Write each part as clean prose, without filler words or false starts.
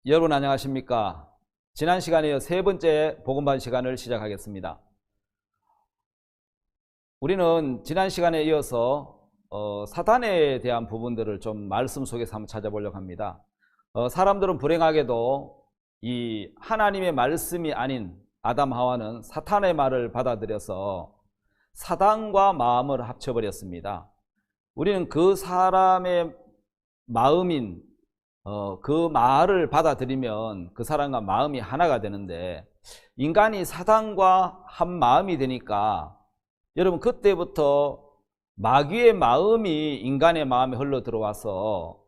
여러분 안녕하십니까? 지난 시간에 이어 세 번째 복음반 시간을 시작하겠습니다. 우리는 지난 시간에 이어서 사탄에 대한 부분들을 좀 말씀 속에서 한번 찾아보려고 합니다. 사람들은 불행하게도 이 하나님의 말씀이 아닌 아담 하와는 사탄의 말을 받아들여서 사단과 마음을 합쳐버렸습니다. 우리는 그 사람의 마음인 그 말을 받아들이면 그 사람과 마음이 하나가 되는데, 인간이 사단과 한 마음이 되니까 여러분 그때부터 마귀의 마음이 인간의 마음에 흘러 들어와서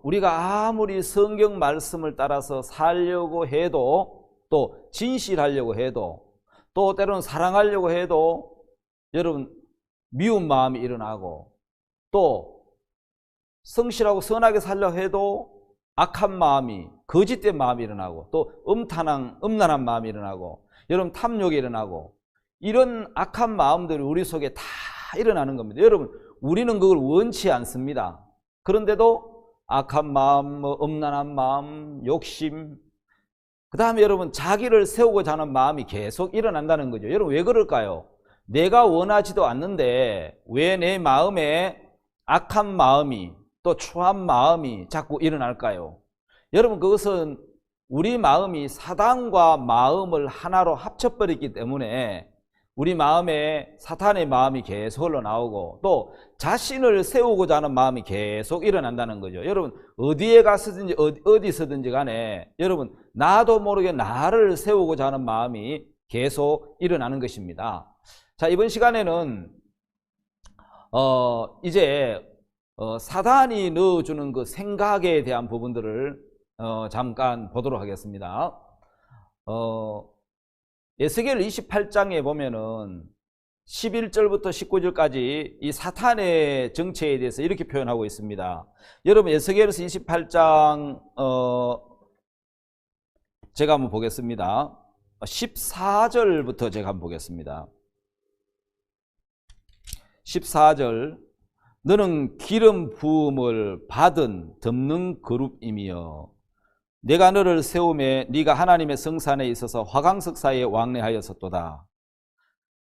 우리가 아무리 성경 말씀을 따라서 살려고 해도, 또 진실하려고 해도, 또 때로는 사랑하려고 해도 여러분 미운 마음이 일어나고, 또 성실하고 선하게 살려 해도 악한 마음이, 거짓된 마음이 일어나고, 또 음란한 마음이 일어나고, 여러분 탐욕이 일어나고, 이런 악한 마음들이 우리 속에 다 일어나는 겁니다. 여러분 우리는 그걸 원치 않습니다. 그런데도 악한 마음, 음란한 마음, 욕심, 그 다음에 여러분 자기를 세우고자 하는 마음이 계속 일어난다는 거죠. 여러분 왜 그럴까요? 내가 원하지도 않는데 왜 내 마음에 악한 마음이, 또 추한 마음이 자꾸 일어날까요? 여러분 그것은 우리 마음이 사단과 마음을 하나로 합쳐버렸기 때문에 우리 마음에 사탄의 마음이 계속 흘러나오고, 또 자신을 세우고자 하는 마음이 계속 일어난다는 거죠. 여러분 어디에 가서든지 어디서든지 간에 여러분 나도 모르게 나를 세우고자 하는 마음이 계속 일어나는 것입니다. 자, 이번 시간에는 이제 사단이 넣어주는 그 생각에 대한 부분들을 잠깐 보도록 하겠습니다. 에스겔 28장에 보면은 11절부터 19절까지 이 사탄의 정체에 대해서 이렇게 표현하고 있습니다. 여러분 에스겔에서 28장 제가 한번 보겠습니다. 14절부터 제가 한번 보겠습니다. 14절, 너는 기름 부음을 받은 덮는 그룹이며 내가 너를 세우매 네가 하나님의 성산에 있어서 화강석 사이에 왕래하였었도다.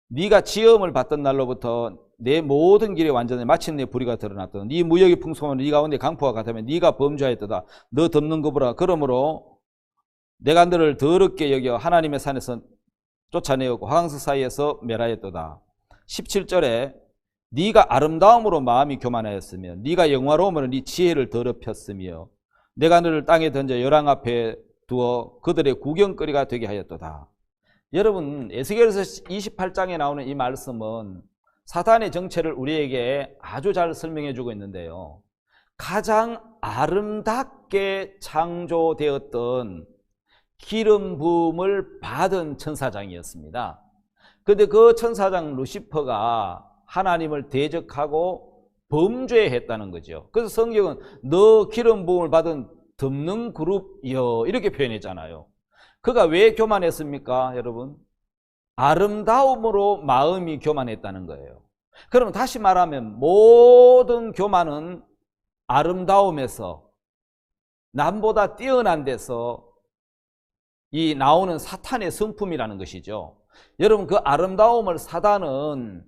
네가 지음을 받던 날로부터 내 모든 길에 완전히 마침내 불의가 드러났다. 네 무역이 풍성하면 네 가운데 강포가 같으면 네가 범죄하였도다. 너 덮는 거보라. 그러므로 내가 너를 더럽게 여겨 하나님의 산에서 쫓아내었고 화강석 사이에서 멸하였도다. 17절에 네가 아름다움으로 마음이 교만하였으며 네가 영화로움으로 네 지혜를 더럽혔으며 내가 너를 땅에 던져 열왕 앞에 두어 그들의 구경거리가 되게 하였도다. 여러분 에스겔서 28장에 나오는 이 말씀은 사탄의 정체를 우리에게 아주 잘 설명해 주고 있는데요, 가장 아름답게 창조되었던 기름 부음을 받은 천사장이었습니다. 그런데 그 천사장 루시퍼가 하나님을 대적하고 범죄했다는 거죠. 그래서 성경은 너 기름 부음을 받은 덮는 그룹이여 이렇게 표현했잖아요. 그가 왜 교만했습니까? 여러분 아름다움으로 마음이 교만했다는 거예요. 그럼 다시 말하면 모든 교만은 아름다움에서, 남보다 뛰어난 데서 이 나오는 사탄의 성품이라는 것이죠. 여러분 그 아름다움을 사단은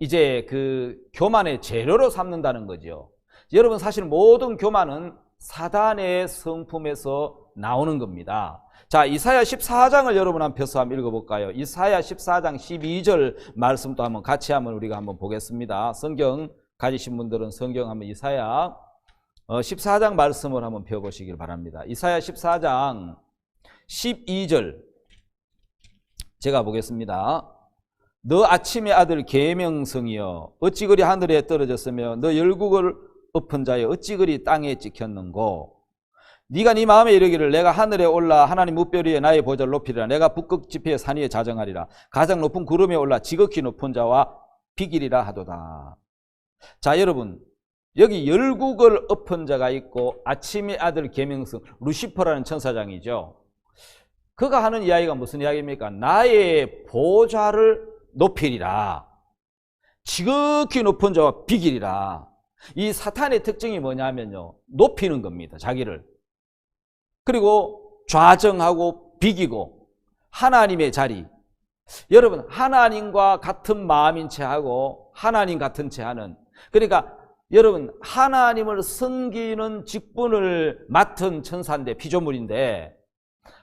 이제 그 교만의 재료로 삼는다는 거죠. 여러분 사실 모든 교만은 사단의 성품에서 나오는 겁니다. 자, 이사야 14장을 여러분 한번 펴서 한번 읽어볼까요? 이사야 14장 12절 말씀도 한번 같이 한번 우리가 한번 보겠습니다. 성경 가지신 분들은 성경 한번 이사야 14장 말씀을 한번 펴보시길 바랍니다. 이사야 14장 12절 제가 보겠습니다. 너 아침의 아들 계명성이여 어찌 그리 하늘에 떨어졌으며 너 열국을 엎은 자여 어찌 그리 땅에 찍혔는고. 네가 네 마음에 이르기를 내가 하늘에 올라 하나님 무별 위에 나의 보좌를 높이리라. 내가 북극 지폐에 산 위에 자정하리라. 가장 높은 구름에 올라 지극히 높은 자와 비기리라 하도다. 자, 여러분 여기 열국을 엎은 자가 있고 아침의 아들 계명성 루시퍼라는 천사장이죠. 그가 하는 이야기가 무슨 이야기입니까? 나의 보좌를 높이리라. 지극히 높은 자와 비기리라. 이 사탄의 특징이 뭐냐면요, 높이는 겁니다. 자기를. 그리고 좌정하고 비기고 하나님의 자리. 여러분, 하나님과 같은 마음인 채 하고 하나님 같은 채 하는, 그러니까 여러분, 하나님을 섬기는 직분을 맡은 천사인데, 피조물인데,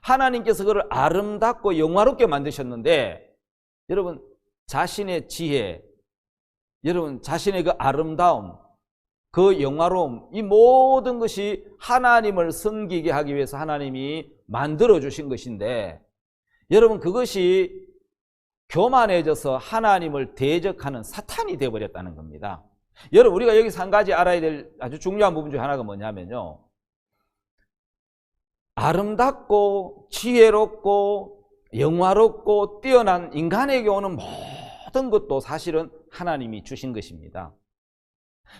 하나님께서 그를 아름답고 영화롭게 만드셨는데, 여러분, 자신의 지혜, 여러분, 자신의 그 아름다움, 그 영화로움, 이 모든 것이 하나님을 섬기게 하기 위해서 하나님이 만들어주신 것인데, 여러분, 그것이 교만해져서 하나님을 대적하는 사탄이 되어버렸다는 겁니다. 여러분, 우리가 여기서 한 가지 알아야 될 아주 중요한 부분 중 하나가 뭐냐면요, 아름답고 지혜롭고 영화롭고 뛰어난 인간에게 오는 모든 것도 사실은 하나님이 주신 것입니다.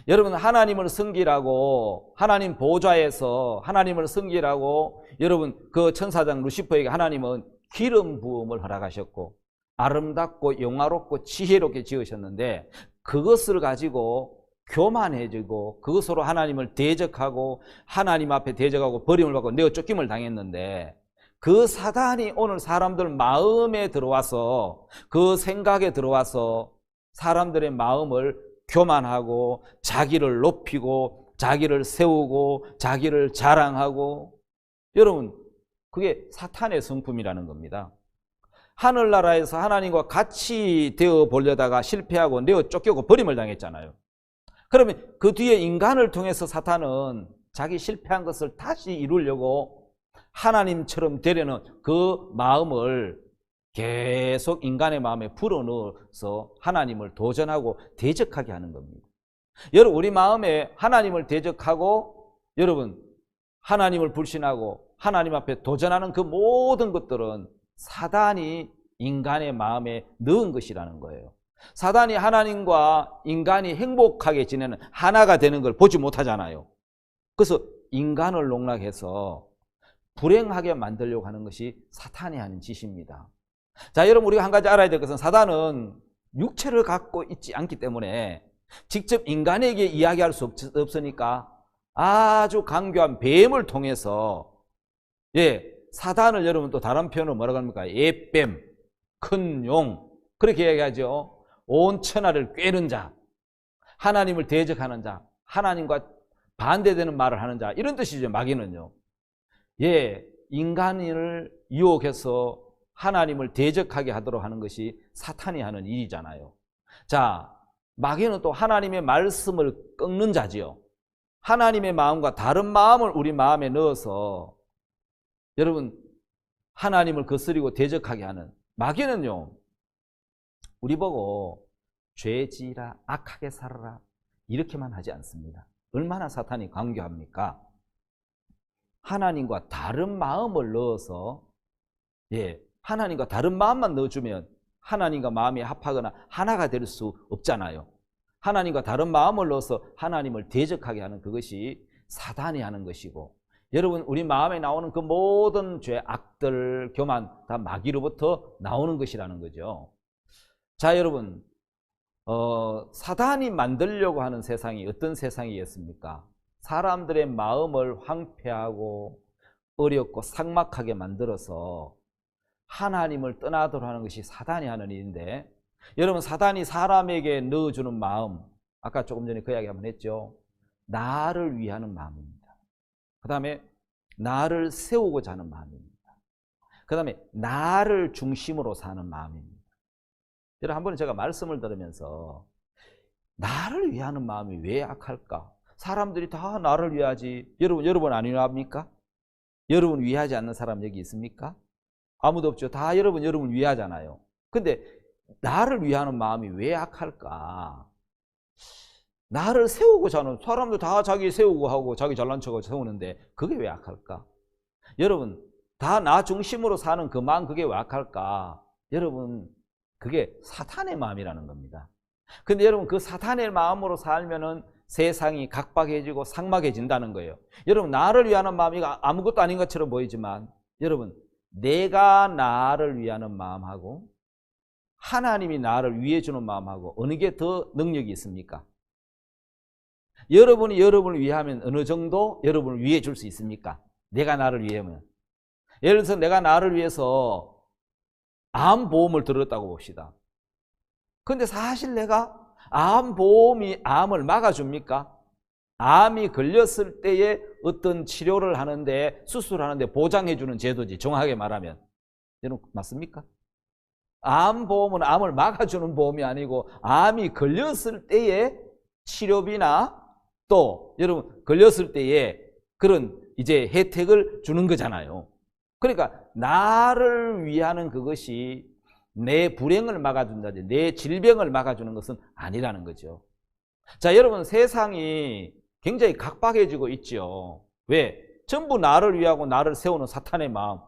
여러분, 하나님을 섬기라고, 하나님 보좌에서 하나님을 섬기라고, 여러분, 그 천사장 루시퍼에게 하나님은 기름 부음을 허락하셨고 아름답고 영화롭고 지혜롭게 지으셨는데, 그것을 가지고 교만해지고 그것으로 하나님을 대적하고 하나님 앞에 대적하고 버림을 받고 내어 쫓김을 당했는데, 그 사단이 오늘 사람들 마음에 들어와서, 그 생각에 들어와서 사람들의 마음을 교만하고 자기를 높이고 자기를 세우고 자기를 자랑하고, 여러분, 그게 사탄의 성품이라는 겁니다. 하늘나라에서 하나님과 같이 되어 보려다가 실패하고 내어 쫓기고 버림을 당했잖아요. 그러면 그 뒤에 인간을 통해서 사탄은 자기 실패한 것을 다시 이루려고 하나님처럼 되려는 그 마음을 계속 인간의 마음에 불어넣어서 하나님을 도전하고 대적하게 하는 겁니다. 여러분, 우리 마음에 하나님을 대적하고, 여러분, 하나님을 불신하고 하나님 앞에 도전하는 그 모든 것들은 사단이 인간의 마음에 넣은 것이라는 거예요. 사단이 하나님과 인간이 행복하게 지내는, 하나가 되는 걸 보지 못하잖아요. 그래서 인간을 농락해서 불행하게 만들려고 하는 것이 사탄이 하는 짓입니다. 자, 여러분, 우리가 한 가지 알아야 될 것은, 사단은 육체를 갖고 있지 않기 때문에 직접 인간에게 이야기할 수 없으니까 아주 강교한 뱀을 통해서, 사단을 여러분 또 다른 표현으로 뭐라고 합니까? 예뱀, 큰 용, 그렇게 얘기하죠. 온 천하를 꿰는 자, 하나님을 대적하는 자, 하나님과 반대되는 말을 하는 자, 이런 뜻이죠, 마귀는요. 인간을 유혹해서 하나님을 대적하게 하도록 하는 것이 사탄이 하는 일이잖아요. 자, 마귀는 또 하나님의 말씀을 꺾는 자지요. 하나님의 마음과 다른 마음을 우리 마음에 넣어서, 여러분, 하나님을 거스리고 대적하게 하는, 마귀는요, 우리 보고 죄지라, 악하게 살아라, 이렇게만 하지 않습니다. 얼마나 사탄이 강교합니까? 하나님과 다른 마음을 넣어서, 하나님과 다른 마음만 넣어주면 하나님과 마음이 합하거나 하나가 될 수 없잖아요. 하나님과 다른 마음을 넣어서 하나님을 대적하게 하는, 그것이 사단이 하는 것이고, 여러분, 우리 마음에 나오는 그 모든 죄, 악들, 교만, 다 마귀로부터 나오는 것이라는 거죠. 자, 여러분, 사단이 만들려고 하는 세상이 어떤 세상이었습니까? 사람들의 마음을 황폐하고 어렵고 삭막하게 만들어서 하나님을 떠나도록 하는 것이 사단이 하는 일인데, 여러분, 사단이 사람에게 넣어주는 마음, 아까 조금 전에 그 이야기 한번 했죠. 나를 위하는 마음입니다. 그 다음에 나를 세우고자 하는 마음입니다. 그 다음에 나를 중심으로 사는 마음입니다. 여러분, 한 번은 제가 말씀을 들으면서, 나를 위하는 마음이 왜 악할까? 사람들이 다 나를 위하지. 여러분 안 위합니까? 여러분 위하지 않는 사람 여기 있습니까? 아무도 없죠. 다 여러분 위하잖아요. 근데 나를 위하는 마음이 왜 악할까? 나를 세우고자 하는, 사람도 다 자기 세우고 하고 자기 잘난 척하고 세우는데 그게 왜 악할까? 여러분, 다 나 중심으로 사는 그 마음, 그게 왜 악할까? 여러분, 그게 사탄의 마음이라는 겁니다. 근데 여러분, 그 사탄의 마음으로 살면은 세상이 각박해지고 삭막해진다는 거예요. 여러분, 나를 위하는 마음이 아무것도 아닌 것처럼 보이지만, 여러분, 내가 나를 위하는 마음하고 하나님이 나를 위해 주는 마음하고 어느 게 더 능력이 있습니까? 여러분이 여러분을 위하면 어느 정도 여러분을 위해 줄 수 있습니까? 내가 나를 위하면. 예를 들어서 내가 나를 위해서 암보험을 들었다고 봅시다. 근데 사실 내가 암보험이 암을 막아줍니까? 암이 걸렸을 때에 어떤 치료를 하는데, 수술하는데 보장해주는 제도지, 정확하게 말하면. 여러분, 맞습니까? 암보험은 암을 막아주는 보험이 아니고, 암이 걸렸을 때에 치료비나 또, 여러분, 걸렸을 때에 그런 이제 혜택을 주는 거잖아요. 그러니까, 나를 위하는 그것이 내 불행을 막아준다든지, 내 질병을 막아주는 것은 아니라는 거죠. 자, 여러분, 세상이 굉장히 각박해지고 있죠. 왜? 전부 나를 위하고 나를 세우는 사탄의 마음,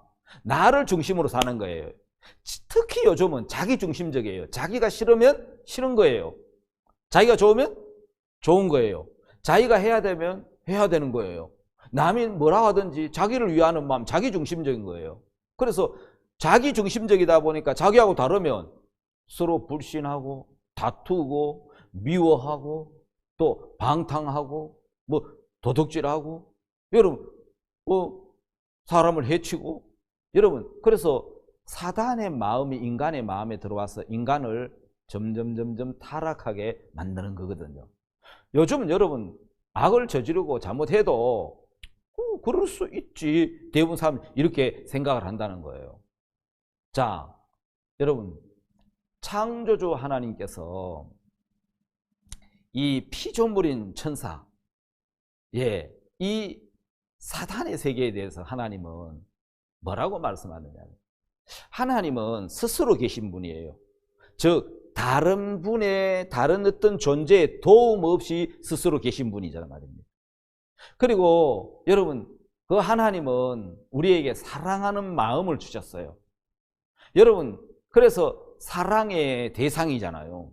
나를 중심으로 사는 거예요. 특히 요즘은 자기 중심적이에요. 자기가 싫으면 싫은 거예요. 자기가 좋으면 좋은 거예요. 자기가 해야 되면 해야 되는 거예요. 남이 뭐라 하든지 자기를 위하는 마음, 자기 중심적인 거예요. 그래서 자기 중심적이다 보니까 자기하고 다르면 서로 불신하고 다투고 미워하고 또 방탕하고 뭐 도둑질하고, 여러분 사람을 해치고, 여러분, 그래서 사단의 마음이 인간의 마음에 들어와서 인간을 점점 타락하게 만드는 거거든요. 요즘은 여러분 악을 저지르고 잘못해도 그럴 수 있지, 대부분 사람 이렇게 생각을 한다는 거예요. 자, 여러분, 창조주 하나님께서 이 피조물인 천사, 이 사탄의 세계에 대해서 하나님은 뭐라고 말씀하느냐면, 하나님은 스스로 계신 분이에요. 즉 다른 분의 다른 어떤 존재의 도움 없이 스스로 계신 분이잖아 말입니다. 그리고 여러분, 그 하나님은 우리에게 사랑하는 마음을 주셨어요. 여러분, 그래서 사랑의 대상이잖아요.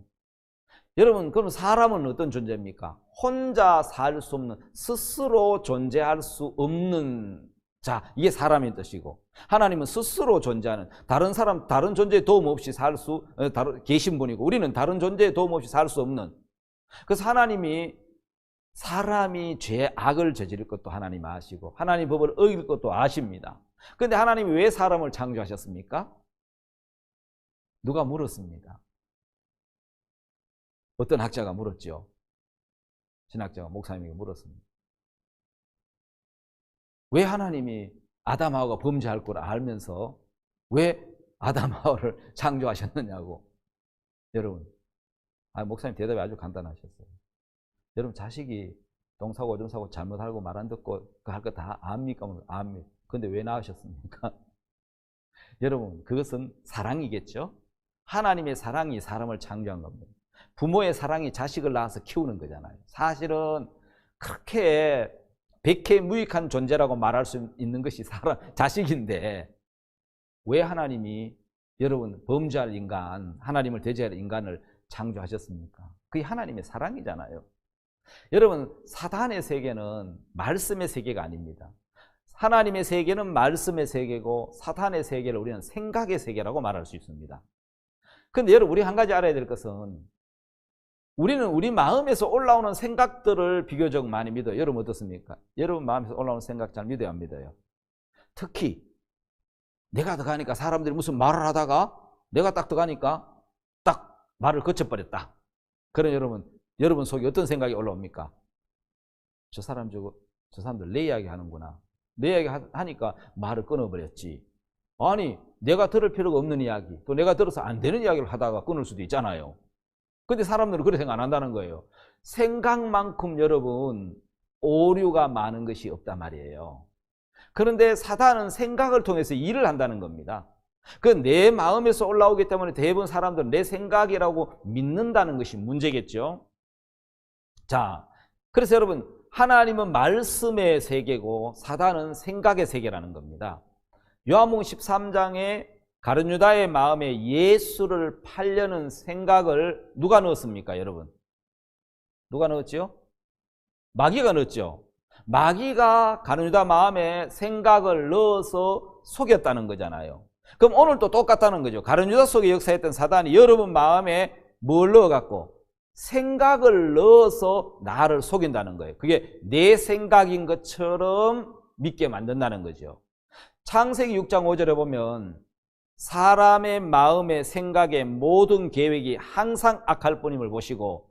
여러분, 그럼 사람은 어떤 존재입니까? 혼자 살 수 없는, 스스로 존재할 수 없는 자, 이게 사람의 뜻이고, 하나님은 스스로 존재하는, 다른 사람, 다른 존재의 도움 없이 살 수 계신 분이고, 우리는 다른 존재의 도움 없이 살 수 없는. 그래서 하나님이 사람이 죄 악을 저지를 것도 하나님 아시고, 하나님 법을 어길 것도 아십니다. 그런데 하나님이 왜 사람을 창조하셨습니까? 누가 물었습니다. 어떤 학자가 물었죠. 신학자가, 목사님에게 물었습니다. 왜 하나님이 아담하고가 범죄할 걸 알면서 왜 아담하고를 창조하셨느냐고. 여러분, 목사님 대답이 아주 간단하셨어요. 여러분, 자식이 동사고 오줌사고 잘못하고 말 안 듣고 할 거 다 압니까? 압니다. 근데 왜 낳으셨습니까? 여러분, 그것은 사랑이겠죠? 하나님의 사랑이 사람을 창조한 겁니다. 부모의 사랑이 자식을 낳아서 키우는 거잖아요. 사실은 그렇게 백해무익한 존재라고 말할 수 있는 것이 자식인데, 왜 하나님이 여러분 범죄할 인간, 하나님을 대적할 인간을 창조하셨습니까? 그게 하나님의 사랑이잖아요. 여러분, 사단의 세계는 말씀의 세계가 아닙니다. 하나님의 세계는 말씀의 세계고, 사탄의 세계를 우리는 생각의 세계라고 말할 수 있습니다. 그런데 여러분, 우리 한 가지 알아야 될 것은, 우리는 우리 마음에서 올라오는 생각들을 비교적 많이 믿어요. 여러분 어떻습니까? 여러분 마음에서 올라오는 생각 잘 믿어요, 안 믿어요? 특히 내가 들어가니까 사람들이 무슨 말을 하다가 내가 딱 들어가니까 딱 말을 거쳐버렸다. 그럼 여러분 속에 어떤 생각이 올라옵니까? 저 사람들 내 이야기 하는구나. 내 이야기 하니까 말을 끊어버렸지. 아니, 내가 들을 필요가 없는 이야기, 또 내가 들어서 안 되는 이야기를 하다가 끊을 수도 있잖아요. 근데 사람들은 그렇게 생각 안 한다는 거예요. 생각만큼 여러분 오류가 많은 것이 없단 말이에요. 그런데 사단은 생각을 통해서 일을 한다는 겁니다. 그 내 마음에서 올라오기 때문에 대부분 사람들은 내 생각이라고 믿는다는 것이 문제겠죠. 자, 그래서 여러분, 하나님은 말씀의 세계고 사단은 생각의 세계라는 겁니다. 요한복음 13장에 가룟 유다의 마음에 예수를 팔려는 생각을 누가 넣었습니까, 여러분? 누가 넣었죠? 마귀가 넣었죠. 마귀가 가룟 유다 마음에 생각을 넣어서 속였다는 거잖아요. 그럼 오늘도 똑같다는 거죠. 가룟 유다 속에 역사했던 사단이 여러분 마음에 뭘 넣어갖고? 생각을 넣어서 나를 속인다는 거예요. 그게 내 생각인 것처럼 믿게 만든다는 거죠. 창세기 6장 5절에 보면 사람의 마음의 생각의 모든 계획이 항상 악할 뿐임을 보시고,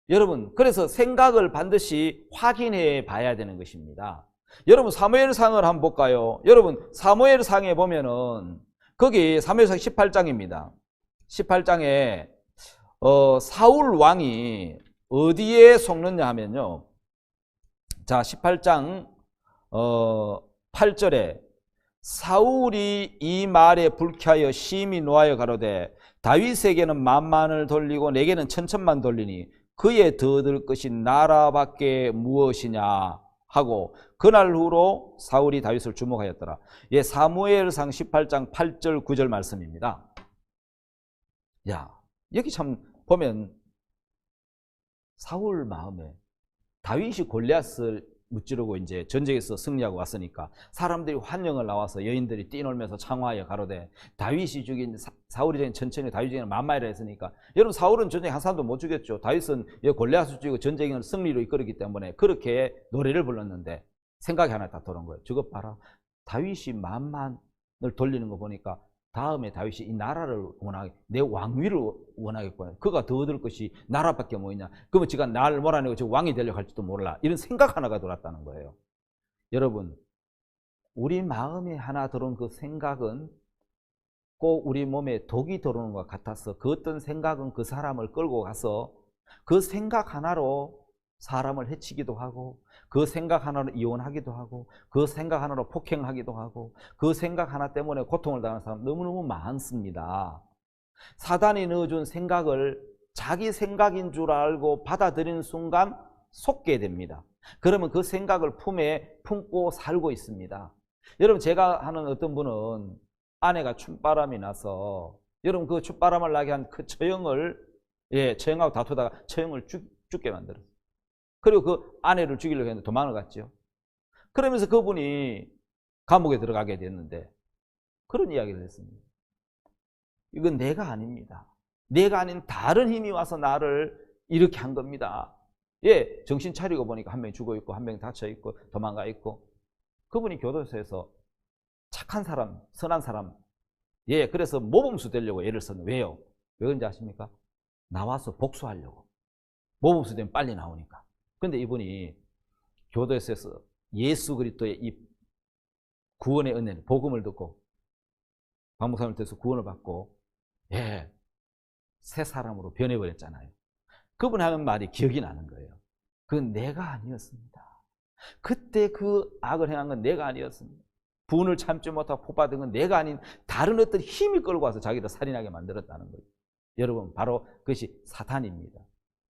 여러분 그래서 생각을 반드시 확인해 봐야 되는 것입니다. 여러분 사무엘상을 한번 볼까요? 여러분 사무엘상에 보면은 거기 사무엘상 18장입니다. 18장에 사울 왕이 어디에 속느냐 하면요, 자 18장 8절에 사울이 이 말에 불쾌하여 심히 노하여 가로되 다윗에게는 만만을 돌리고 내게는 천천만 돌리니 그의 더 얻을 것이 나라밖에 무엇이냐 하고 그날 후로 사울이 다윗을 주목하였더라. 예, 사무엘상 18장 8절 9절 말씀입니다. 야, 여기 참 보면 사울 마음에 다윗이 골리앗을 무찌르고 이제 전쟁에서 승리하고 왔으니까 사람들이 환영을 나와서 여인들이 뛰놀면서 창화하여 가로되 다윗이 죽인 사울이 죽인 천천히 다윗이 죽인 만마이라 했으니까, 여러분 사울은 전쟁에 한 사람도 못 죽였죠. 다윗은 골리앗을 죽이고 전쟁을 승리로 이끌었기 때문에 그렇게 노래를 불렀는데 생각이 하나 딱 들어온 거예요. 저것 봐라, 다윗이 만만을 돌리는 거 보니까 다음에 다윗이 이 나라를 원하게, 내 왕위를 원하겠구나. 그가 더 얻을 것이 나라밖에 뭐 있냐. 그러면 지가 나를 몰아내고 저 왕이 되려고 할지도 몰라. 이런 생각 하나가 들어왔다는 거예요. 여러분, 우리 마음에 하나 들어온 그 생각은 꼭 우리 몸에 독이 들어오는 것 같아서 그 어떤 생각은 그 사람을 끌고 가서 그 생각 하나로 사람을 해치기도 하고, 그 생각 하나로 이혼하기도 하고, 그 생각 하나로 폭행하기도 하고, 그 생각 하나 때문에 고통을 당하는 사람 너무너무 많습니다. 사단이 넣어준 생각을 자기 생각인 줄 알고 받아들이는 순간 속게 됩니다. 그러면 그 생각을 품에 품고 살고 있습니다. 여러분, 제가 하는 어떤 분은 아내가 춤바람이 나서, 여러분 그 춤바람을 나게 한 그 처형을, 처형하고 다투다가 처형을 죽게 만들었어요. 그리고 그 아내를 죽이려고 했는데 도망을 갔죠. 그러면서 그분이 감옥에 들어가게 됐는데 그런 이야기를 했습니다. 이건 내가 아닙니다. 내가 아닌 다른 힘이 와서 나를 이렇게 한 겁니다. 예, 정신 차리고 보니까 한 명이 죽어 있고 한 명이 다쳐 있고 도망가 있고. 그분이 교도소에서 착한 사람, 선한 사람, 예, 그래서 모범수 되려고 애를 썼는데, 왜요? 왜 그런지 아십니까? 나와서 복수하려고. 모범수 되면 빨리 나오니까. 근데 이분이 교도소에서 예수 그리스도의 이 구원의 은혜, 복음을 듣고 박목사님을 통해서 구원을 받고, 예, 새 사람으로 변해버렸잖아요. 그분이 하는 말이 기억이 나는 거예요. 그건 내가 아니었습니다. 그때 그 악을 행한 건 내가 아니었습니다. 분을 참지 못하고 포받은 건 내가 아닌 다른 어떤 힘이 끌고 와서 자기를 살인하게 만들었다는 거예요. 여러분, 바로 그것이 사탄입니다.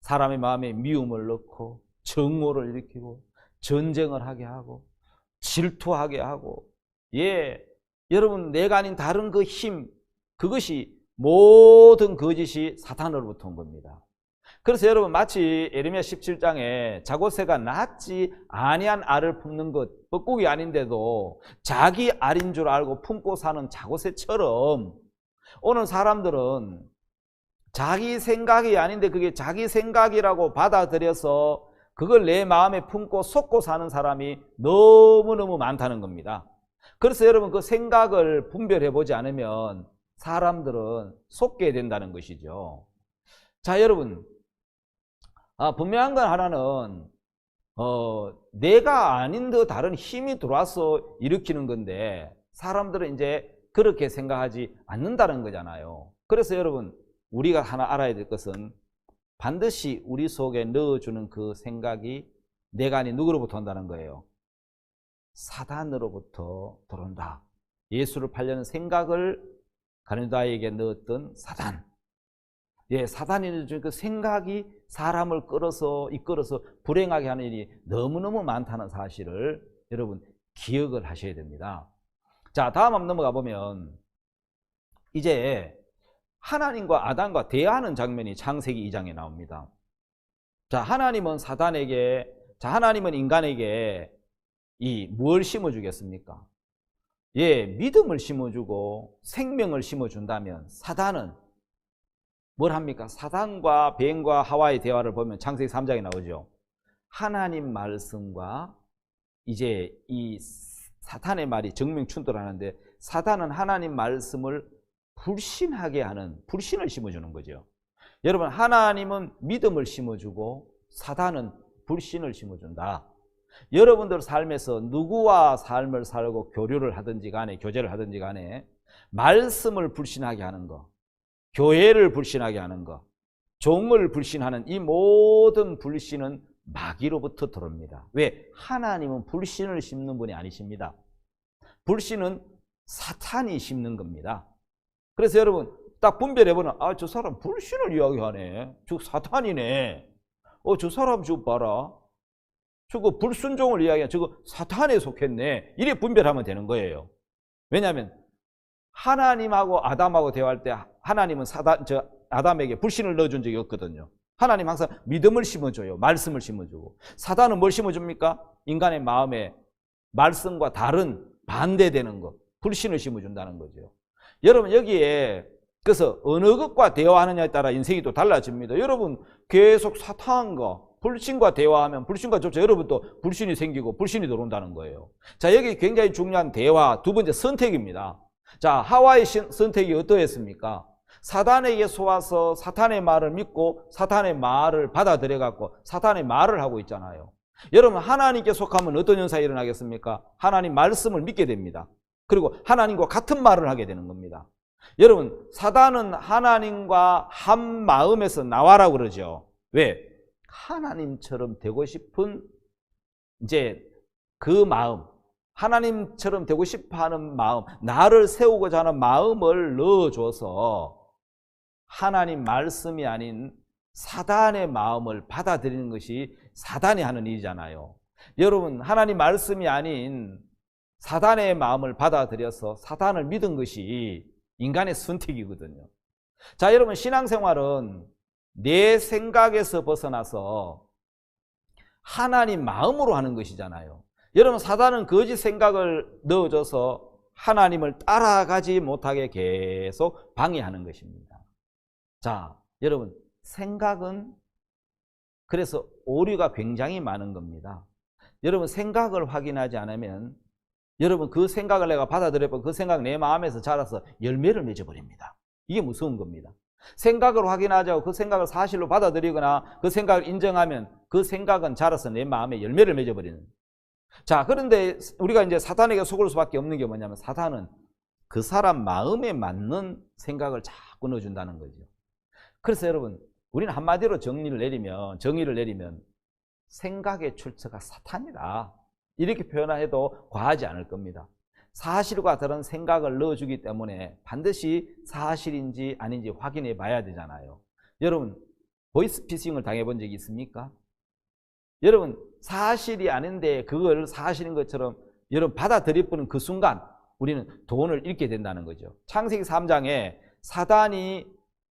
사람의 마음에 미움을 넣고 정오를 일으키고 전쟁을 하게 하고 질투하게 하고, 예, 여러분 내가 아닌 다른 그 힘, 그것이 모든 거짓이 사탄으로부터 온 겁니다. 그래서 여러분 마치 예레미야 17장에 자고새가 낫지 아니한 알을 품는 것, 뻐꾸기 아닌데도 자기 알인 줄 알고 품고 사는 자고새처럼 오늘 사람들은 자기 생각이 아닌데 그게 자기 생각이라고 받아들여서 그걸 내 마음에 품고 속고 사는 사람이 너무너무 많다는 겁니다. 그래서 여러분 그 생각을 분별해 보지 않으면 사람들은 속게 된다는 것이죠. 자, 여러분, 분명한 건 하나는 내가 아닌 듯 다른 힘이 들어와서 일으키는 건데 사람들은 이제 그렇게 생각하지 않는다는 거잖아요. 그래서 여러분, 우리가 하나 알아야 될 것은 반드시 우리 속에 넣어주는 그 생각이 내가 아닌 누구로부터 온다는 거예요. 사단으로부터 들어온다. 예수를 팔려는 생각을 가룟유다에게 넣었던 사단. 예, 사단이 넣어준 그 생각이 사람을 이끌어서 불행하게 하는 일이 너무너무 많다는 사실을 여러분 기억을 하셔야 됩니다. 자, 다음 한번 넘어가 보면 이제 하나님과 아담과 대화하는 장면이 창세기 2장에 나옵니다. 자, 하나님은 하나님은 인간에게 무엇을 심어주겠습니까? 예, 믿음을 심어주고 생명을 심어준다면 사단은 뭘 합니까? 사단과 뱀과 하와의 대화를 보면 창세기 3장에 나오죠. 하나님 말씀과 이제 이 사탄의 말이 정명춘돌하는데 사탄은 하나님 말씀을 불신하게 하는 불신을 심어주는 거죠. 여러분, 하나님은 믿음을 심어주고 사탄은 불신을 심어준다. 여러분들 삶에서 누구와 삶을 살고 교류를 하든지 간에 교제를 하든지 간에 말씀을 불신하게 하는 거, 교회를 불신하게 하는 거, 종을 불신하는 이 모든 불신은 마귀로부터 들어옵니다. 왜? 하나님은 불신을 심는 분이 아니십니다. 불신은 사탄이 심는 겁니다. 그래서 여러분 딱 분별해보면 저 사람 불신을 이야기하네. 저 사탄이네. 저 사람 저 봐라. 저거 불순종을 이야기하는 저거 사탄에 속했네. 이래 분별하면 되는 거예요. 왜냐하면 하나님하고 아담하고 대화할 때 하나님은 아담에게 불신을 넣어준 적이 없거든요. 하나님 항상 믿음을 심어줘요. 말씀을 심어주고. 사단은 뭘 심어줍니까? 인간의 마음에 말씀과 다른 반대되는 것, 불신을 심어준다는 거죠. 여러분 여기에 그래서 어느 것과 대화하느냐에 따라 인생이 또 달라집니다. 여러분 계속 사탄과 불신과 대화하면 불신과 접촉 여러분 또 불신이 생기고 불신이 들어온다는 거예요. 자, 여기 굉장히 중요한 대화 두 번째 선택입니다. 자, 하와의 선택이 어떠했습니까? 사단에게 속아서 사탄의 말을 믿고 사탄의 말을 받아들여 갖고 사탄의 말을 하고 있잖아요. 여러분 하나님께 속하면 어떤 현상이 일어나겠습니까? 하나님 말씀을 믿게 됩니다. 그리고 하나님과 같은 말을 하게 되는 겁니다. 여러분 사단은 하나님과 한 마음에서 나와라고 그러죠. 왜? 하나님처럼 되고 싶은 이제 그 마음, 하나님처럼 되고 싶어하는 마음, 나를 세우고자 하는 마음을 넣어줘서 하나님 말씀이 아닌 사단의 마음을 받아들이는 것이 사단이 하는 일이잖아요. 여러분 하나님 말씀이 아닌 사단의 마음을 받아들여서 사단을 믿은 것이 인간의 선택이거든요. 자, 여러분 신앙생활은 내 생각에서 벗어나서 하나님 마음으로 하는 것이잖아요. 여러분 사단은 거짓 생각을 넣어줘서 하나님을 따라가지 못하게 계속 방해하는 것입니다. 자, 여러분 생각은 그래서 오류가 굉장히 많은 겁니다. 여러분 생각을 확인하지 않으면 여러분 그 생각을 내가 받아들여서 그 생각 내 마음에서 자라서 열매를 맺어버립니다. 이게 무서운 겁니다. 생각을 확인하자고 그 생각을 사실로 받아들이거나 그 생각을 인정하면 그 생각은 자라서 내 마음에 열매를 맺어버리는. 자, 그런데 우리가 이제 사탄에게 속을 수밖에 없는 게 뭐냐면 사탄은 그 사람 마음에 맞는 생각을 자꾸 넣어준다는 거죠. 그래서 여러분 우리는 한마디로 정의를 내리면 생각의 출처가 사탄이다. 이렇게 표현해도 과하지 않을 겁니다. 사실과 다른 생각을 넣어주기 때문에 반드시 사실인지 아닌지 확인해 봐야 되잖아요. 여러분 보이스피싱을 당해본 적이 있습니까? 여러분 사실이 아닌데 그걸 사실인 것처럼 여러분 받아들여보는 그 순간 우리는 돈을 잃게 된다는 거죠. 창세기 3장에 사단이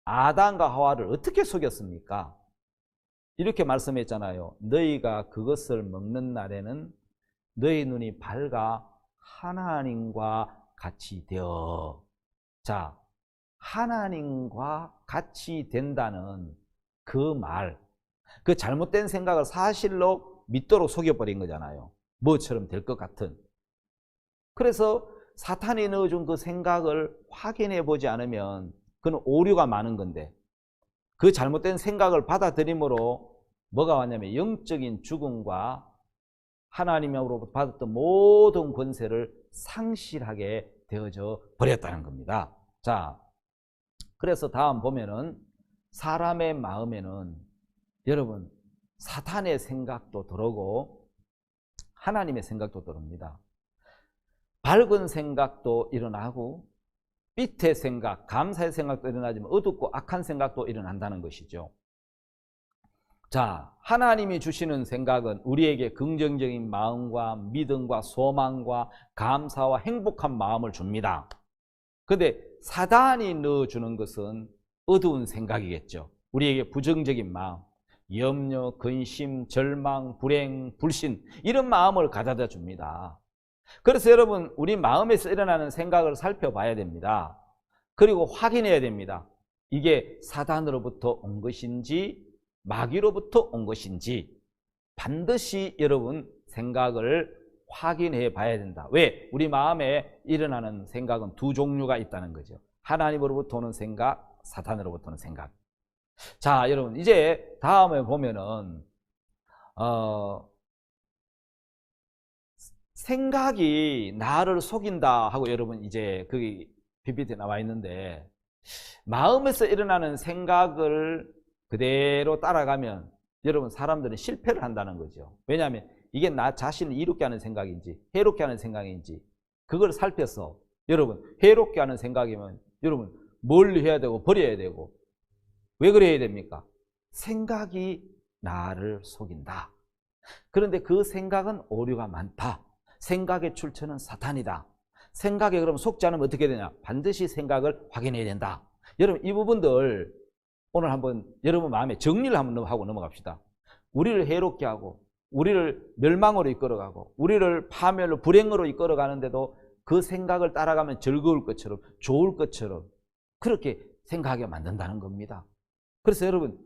아담과 하와를 어떻게 속였습니까? 이렇게 말씀했잖아요. 너희가 그것을 먹는 날에는 너희 눈이 밝아 하나님과 같이 되어. 자, 하나님과 같이 된다는 그 말, 그 잘못된 생각을 사실로 믿도록 속여버린 거잖아요. 뭐처럼 될 것 같은. 그래서 사탄이 넣어준 그 생각을 확인해 보지 않으면 그건 오류가 많은 건데 그 잘못된 생각을 받아들임으로 뭐가 왔냐면 영적인 죽음과 하나님으로부터 받았던 모든 권세를 상실하게 되어져 버렸다는 겁니다. 자, 그래서 다음 보면은 사람의 마음에는 여러분 사탄의 생각도 들어오고 하나님의 생각도 들어옵니다. 밝은 생각도 일어나고 빛의 생각, 감사의 생각도 일어나지만 어둡고 악한 생각도 일어난다는 것이죠. 자, 하나님이 주시는 생각은 우리에게 긍정적인 마음과 믿음과 소망과 감사와 행복한 마음을 줍니다. 그런데 사단이 넣어주는 것은 어두운 생각이겠죠. 우리에게 부정적인 마음, 염려, 근심, 절망, 불행, 불신 이런 마음을 가져다 줍니다. 그래서 여러분 우리 마음에서 일어나는 생각을 살펴봐야 됩니다. 그리고 확인해야 됩니다. 이게 사단으로부터 온 것인지 마귀로부터 온 것인지 반드시 여러분 생각을 확인해 봐야 된다. 왜? 우리 마음에 일어나는 생각은 두 종류가 있다는 거죠. 하나님으로부터 오는 생각, 사탄으로부터 오는 생각. 자, 여러분 이제 다음에 보면은 생각이 나를 속인다 하고 여러분 이제 거기 PPT에 나와 있는데, 마음에서 일어나는 생각을 그대로 따라가면 여러분 사람들은 실패를 한다는 거죠. 왜냐하면 이게 나 자신을 이롭게 하는 생각인지 해롭게 하는 생각인지 그걸 살펴서, 여러분 해롭게 하는 생각이면 여러분 뭘 해야 되고 버려야 되고, 왜 그래야 됩니까? 생각이 나를 속인다. 그런데 그 생각은 오류가 많다. 생각의 출처는 사탄이다. 생각에 그럼 속지 않으면 어떻게 되냐? 반드시 생각을 확인해야 된다. 여러분 이 부분들 오늘 한번 여러분 마음에 정리를 한번 하고 넘어갑시다. 우리를 해롭게 하고 우리를 멸망으로 이끌어가고 우리를 파멸로 불행으로 이끌어가는데도 그 생각을 따라가면 즐거울 것처럼 좋을 것처럼 그렇게 생각하게 만든다는 겁니다. 그래서 여러분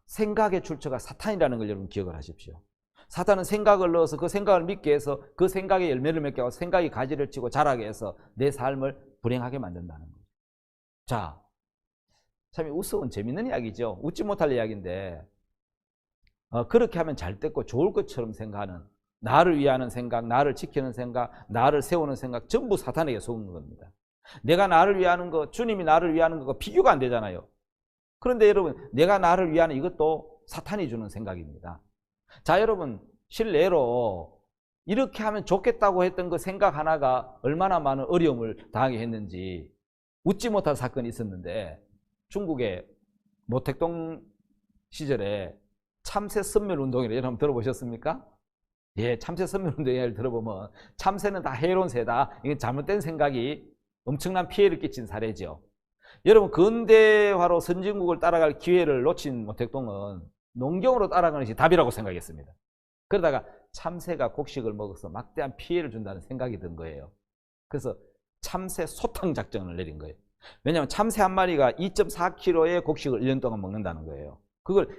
생각의 출처가 사탄이라는 걸 여러분 기억을 하십시오. 사탄은 생각을 넣어서 그 생각을 믿게 해서 그 생각에 열매를 맺게 하고 생각이 가지를 치고 자라게 해서 내 삶을 불행하게 만든다는 거죠. 자, 참 우스운 재밌는 이야기죠. 웃지 못할 이야기인데 그렇게 하면 잘 됐고 좋을 것처럼 생각하는, 나를 위하는 생각, 나를 지키는 생각, 나를 세우는 생각 전부 사탄에게 속은 겁니다. 내가 나를 위하는 것, 주님이 나를 위하는 것과 비교가 안 되잖아요. 그런데 여러분 내가 나를 위하는 이것도 사탄이 주는 생각입니다. 자, 여러분 실례로 이렇게 하면 좋겠다고 했던 그 생각 하나가 얼마나 많은 어려움을 당하게 했는지 웃지 못할 사건이 있었는데, 중국의 모택동 시절에 참새 선멸 운동이라고 여러분 들어보셨습니까? 예, 참새 선멸 운동을 들어보면 참새는 다 해로운 새다, 이게 잘못된 생각이 엄청난 피해를 끼친 사례죠. 여러분 근대화로 선진국을 따라갈 기회를 놓친 모택동은 농경으로 따라가는 것이 답이라고 생각했습니다. 그러다가 참새가 곡식을 먹어서 막대한 피해를 준다는 생각이 든 거예요. 그래서 참새 소탕 작전을 내린 거예요. 왜냐하면 참새 한 마리가 2.4kg의 곡식을 1년 동안 먹는다는 거예요. 그걸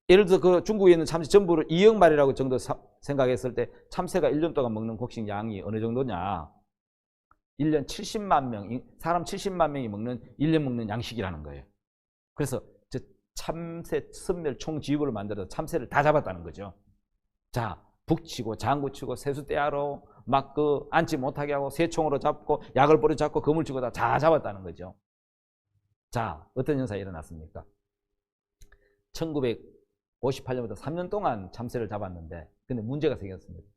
예를 들어서 그 중국에 있는 참새 전부를 2억 마리라고 정도 생각했을 때 참새가 1년 동안 먹는 곡식 양이 어느 정도냐? 1년 70만 명, 사람 70만 명이 먹는 1년 먹는 양식이라는 거예요. 그래서 저 참새 선멸 총지휘부를 만들어서 참새를 다 잡았다는 거죠. 자, 북치고 장구치고 세수대하러 막 앉지 못하게 하고 새총으로 잡고 약을 뿌려 잡고 그물 치고 다 잡았다는 거죠. 자, 어떤 현상이 일어났습니까? 1958년부터 3년 동안 참새를 잡았는데, 근데 문제가 생겼습니다.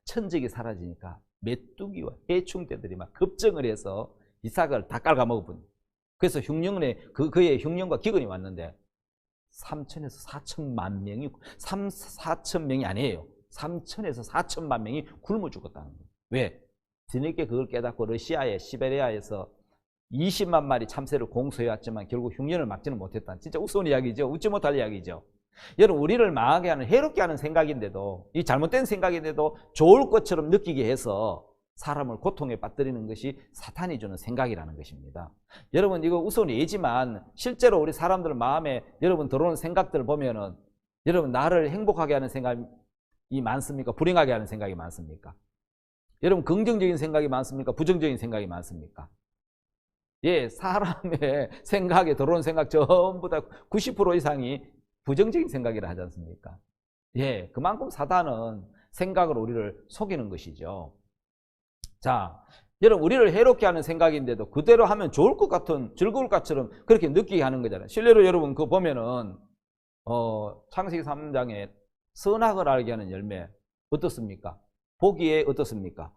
천적이 사라지니까 메뚜기와 해충떼들이 막 급증을 해서 이 싹을 다 깔아먹어버린. 그래서 그의 흉년과 기근이 왔는데 3천에서 4천만 명이 4천 명이 아니에요. 3천에서 4천만 명이 굶어 죽었다는 거예요. 왜? 뒤늦게 그걸 깨닫고 러시아의 시베리아에서 20만 마리 참새를 공수해왔지만 결국 흉년을 막지는 못했다. 진짜 우스운 이야기죠. 웃지 못할 이야기죠. 여러분 우리를 망하게 하는, 해롭게 하는 생각인데도, 이 잘못된 생각인데도 좋을 것처럼 느끼게 해서 사람을 고통에 빠뜨리는 것이 사탄이 주는 생각이라는 것입니다. 여러분 이거 우스운 예지만 실제로 우리 사람들 마음에 여러분 들어오는 생각들을 보면은 여러분 나를 행복하게 하는 생각이 많습니까? 불행하게 하는 생각이 많습니까? 여러분 긍정적인 생각이 많습니까? 부정적인 생각이 많습니까? 예, 사람의 생각에 들어오는 생각 전부 다 90% 이상이 부정적인 생각이라 하지 않습니까? 예, 그만큼 사탄은 생각으로 우리를 속이는 것이죠. 자, 여러분 우리를 해롭게 하는 생각인데도 그대로 하면 좋을 것 같은, 즐거울 것처럼 그렇게 느끼게 하는 거잖아요. 실례로 여러분 그거 보면은 창세기 3장에 선악을 알게 하는 열매 어떻습니까? 보기에 어떻습니까?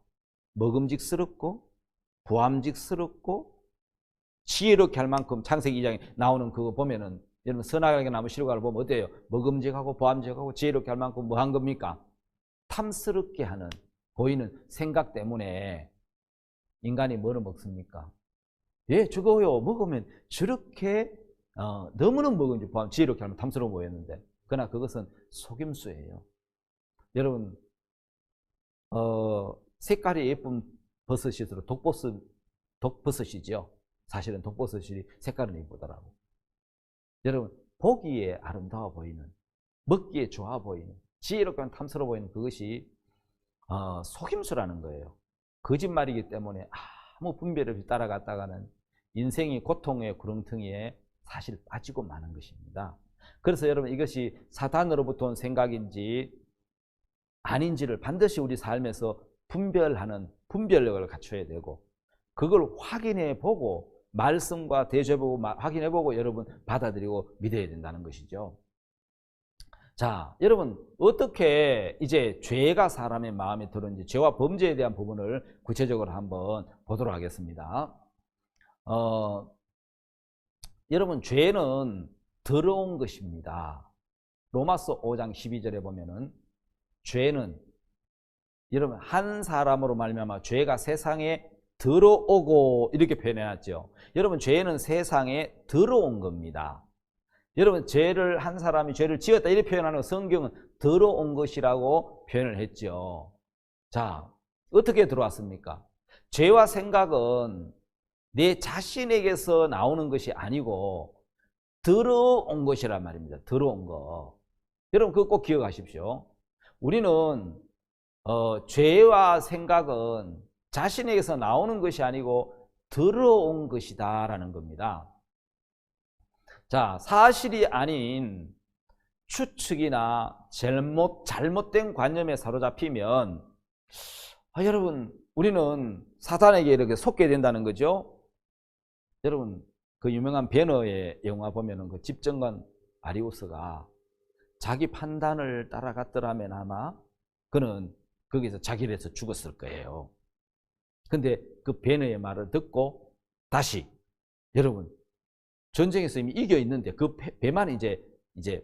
먹음직스럽고 부함직스럽고 지혜롭게 할 만큼, 창세기 2장에 나오는 그거 보면은 여러분 선악의 나무 실과를 보면 어때요? 먹음직하고 부함직하고 지혜롭게 할 만큼 뭐 한 겁니까? 탐스럽게 하는, 보이는 생각 때문에 인간이 뭐를 먹습니까? 예, 저거요 먹으면 저렇게 너무너무 먹은지 부함 지혜롭게 하면 탐스러워 보였는데, 그러나 그것은 속임수예요. 여러분 색깔이 예쁜 버섯이더라도 독버섯이죠. 사실은 독버섯이 색깔은 예쁘더라고. 여러분 보기에 아름다워 보이는, 먹기에 좋아 보이는, 지혜롭고 탐스러워 보이는 그것이 속임수라는 거예요. 거짓말이기 때문에 아무 분별 없이 따라갔다가는 인생이 고통의 구렁텅이에 사실 빠지고 마는 것입니다. 그래서 여러분 이것이 사탄으로부터 온 생각인지 아닌지를 반드시 우리 삶에서 분별하는 분별력을 갖춰야 되고 그걸 확인해 보고 말씀과 대조해보고 확인해 보고 여러분 받아들이고 믿어야 된다는 것이죠. 자, 여러분 어떻게 이제 죄가 사람의 마음에 들었는지 죄와 범죄에 대한 부분을 구체적으로 한번 보도록 하겠습니다. 여러분 죄는 더러운 것입니다. 로마서 5장 12절에 보면은 죄는 여러분 한 사람으로 말미암아 죄가 세상에 들어오고 이렇게 표현해놨죠. 여러분 죄는 세상에 들어온 겁니다. 여러분 죄를 한 사람이 죄를 지었다 이렇게 표현하는 성경은 들어온 것이라고 표현을 했죠. 자, 어떻게 들어왔습니까? 죄와 생각은 내 자신에게서 나오는 것이 아니고 들어온 것이란 말입니다. 들어온 거. 여러분 그거 꼭 기억하십시오. 우리는 죄와 생각은 자신에게서 나오는 것이 아니고 들어온 것이다 라는 겁니다. 자, 사실이 아닌 추측이나 잘못된 관념에 사로잡히면 여러분 우리는 사탄에게 이렇게 속게 된다는 거죠. 여러분 그 유명한 베너의 영화 보면은 그 집정관 아리우스가 자기 판단을 따라갔더라면 아마 그는 거기서 자기를 해서 죽었을 거예요. 근데 그 베너의 말을 듣고 다시 여러분 전쟁에서 이미 이겨 있는데 그 배만 이제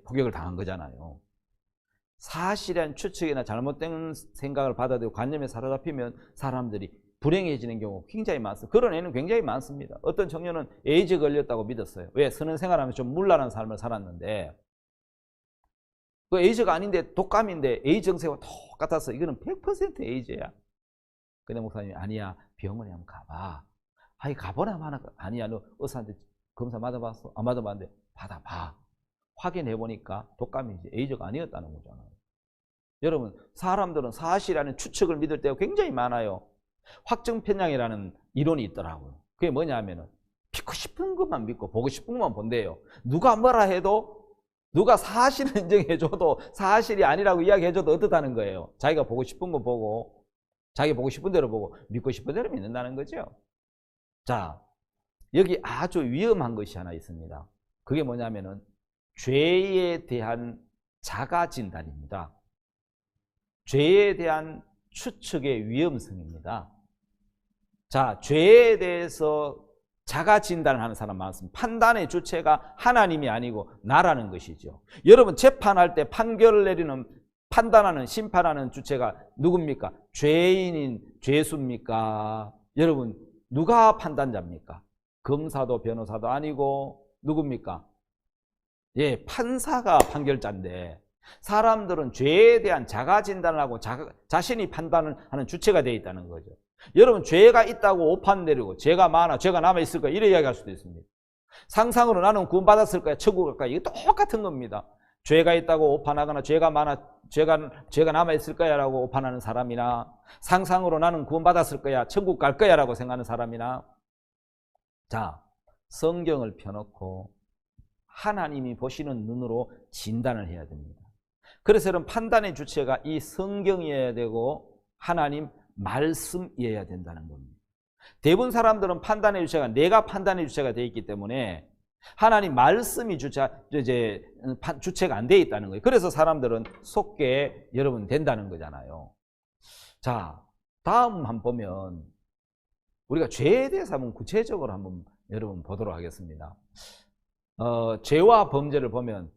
포격을 당한 거잖아요. 사실한 추측이나 잘못된 생각을 받아들이고 관념에 사로잡히면 사람들이 불행해지는 경우 굉장히 많습니다. 그런 애는 굉장히 많습니다. 어떤 청년은 에이즈 걸렸다고 믿었어요. 왜? 선한 생활하면서 좀 문란한 삶을 살았는데 그 에이즈가 아닌데 독감인데 에이즈 증세와 똑같아서 이거는 100% 에이즈야. 근데 목사님이 아니야 병원에 한번 가봐. 아니 가보나 마나. 아니야 너 의사한테 검사 받아봤어? 안 받아봤는데 받아봐. 확인해보니까 독감이지 에이즈가 아니었다는 거잖아요. 여러분 사람들은 사실 아닌 추측을 믿을 때가 굉장히 많아요. 확증편향이라는 이론이 있더라고요. 그게 뭐냐 하면은 믿고 싶은 것만 믿고 보고 싶은 것만 본대요. 누가 뭐라 해도 누가 사실을 인정해줘도 사실이 아니라고 이야기해줘도 어떻다는 거예요. 자기가 보고 싶은 거 보고 자기 보고 싶은 대로 보고 믿고 싶은 대로 믿는다는 거죠. 자, 여기 아주 위험한 것이 하나 있습니다. 그게 뭐냐면은 죄에 대한 자가 진단입니다. 죄에 대한 추측의 위험성입니다. 자, 죄에 대해서 자가 진단을 하는 사람 많습니다. 판단의 주체가 하나님이 아니고 나라는 것이죠. 여러분 재판할 때 판결을 내리는 판단하는 심판하는 주체가 누굽니까? 죄인인 죄수입니까? 여러분 누가 판단자입니까? 검사도 변호사도 아니고 누굽니까? 예, 판사가 판결자인데 사람들은 죄에 대한 자가 진단을 하고 자신이 판단을 하는 주체가 되어 있다는 거죠. 여러분 죄가 있다고 오판 내리고 죄가 많아 죄가 남아있을 거야 이래 이야기할 수도 있습니다. 상상으로 나는 구원받았을 거야 천국 갈 거야 이거 똑같은 겁니다. 죄가 있다고 오판하거나 죄가 많아 죄가 남아있을 거야 라고 오판하는 사람이나 상상으로 나는 구원받았을 거야 천국 갈 거야 라고 생각하는 사람이나 자, 성경을 펴놓고 하나님이 보시는 눈으로 진단을 해야 됩니다. 그래서 여러분 판단의 주체가 이 성경이어야 되고 하나님 말씀이어야 된다는 겁니다. 대부분 사람들은 판단의 주체가 내가 판단의 주체가 되어 있기 때문에 하나님 말씀이 주체가 안 되어 있다는 거예요. 그래서 사람들은 속게 여러분 된다는 거잖아요. 자, 다음 한번 보면 우리가 죄에 대해서 한번 구체적으로 한번 여러분 보도록 하겠습니다. 죄와 범죄를 보면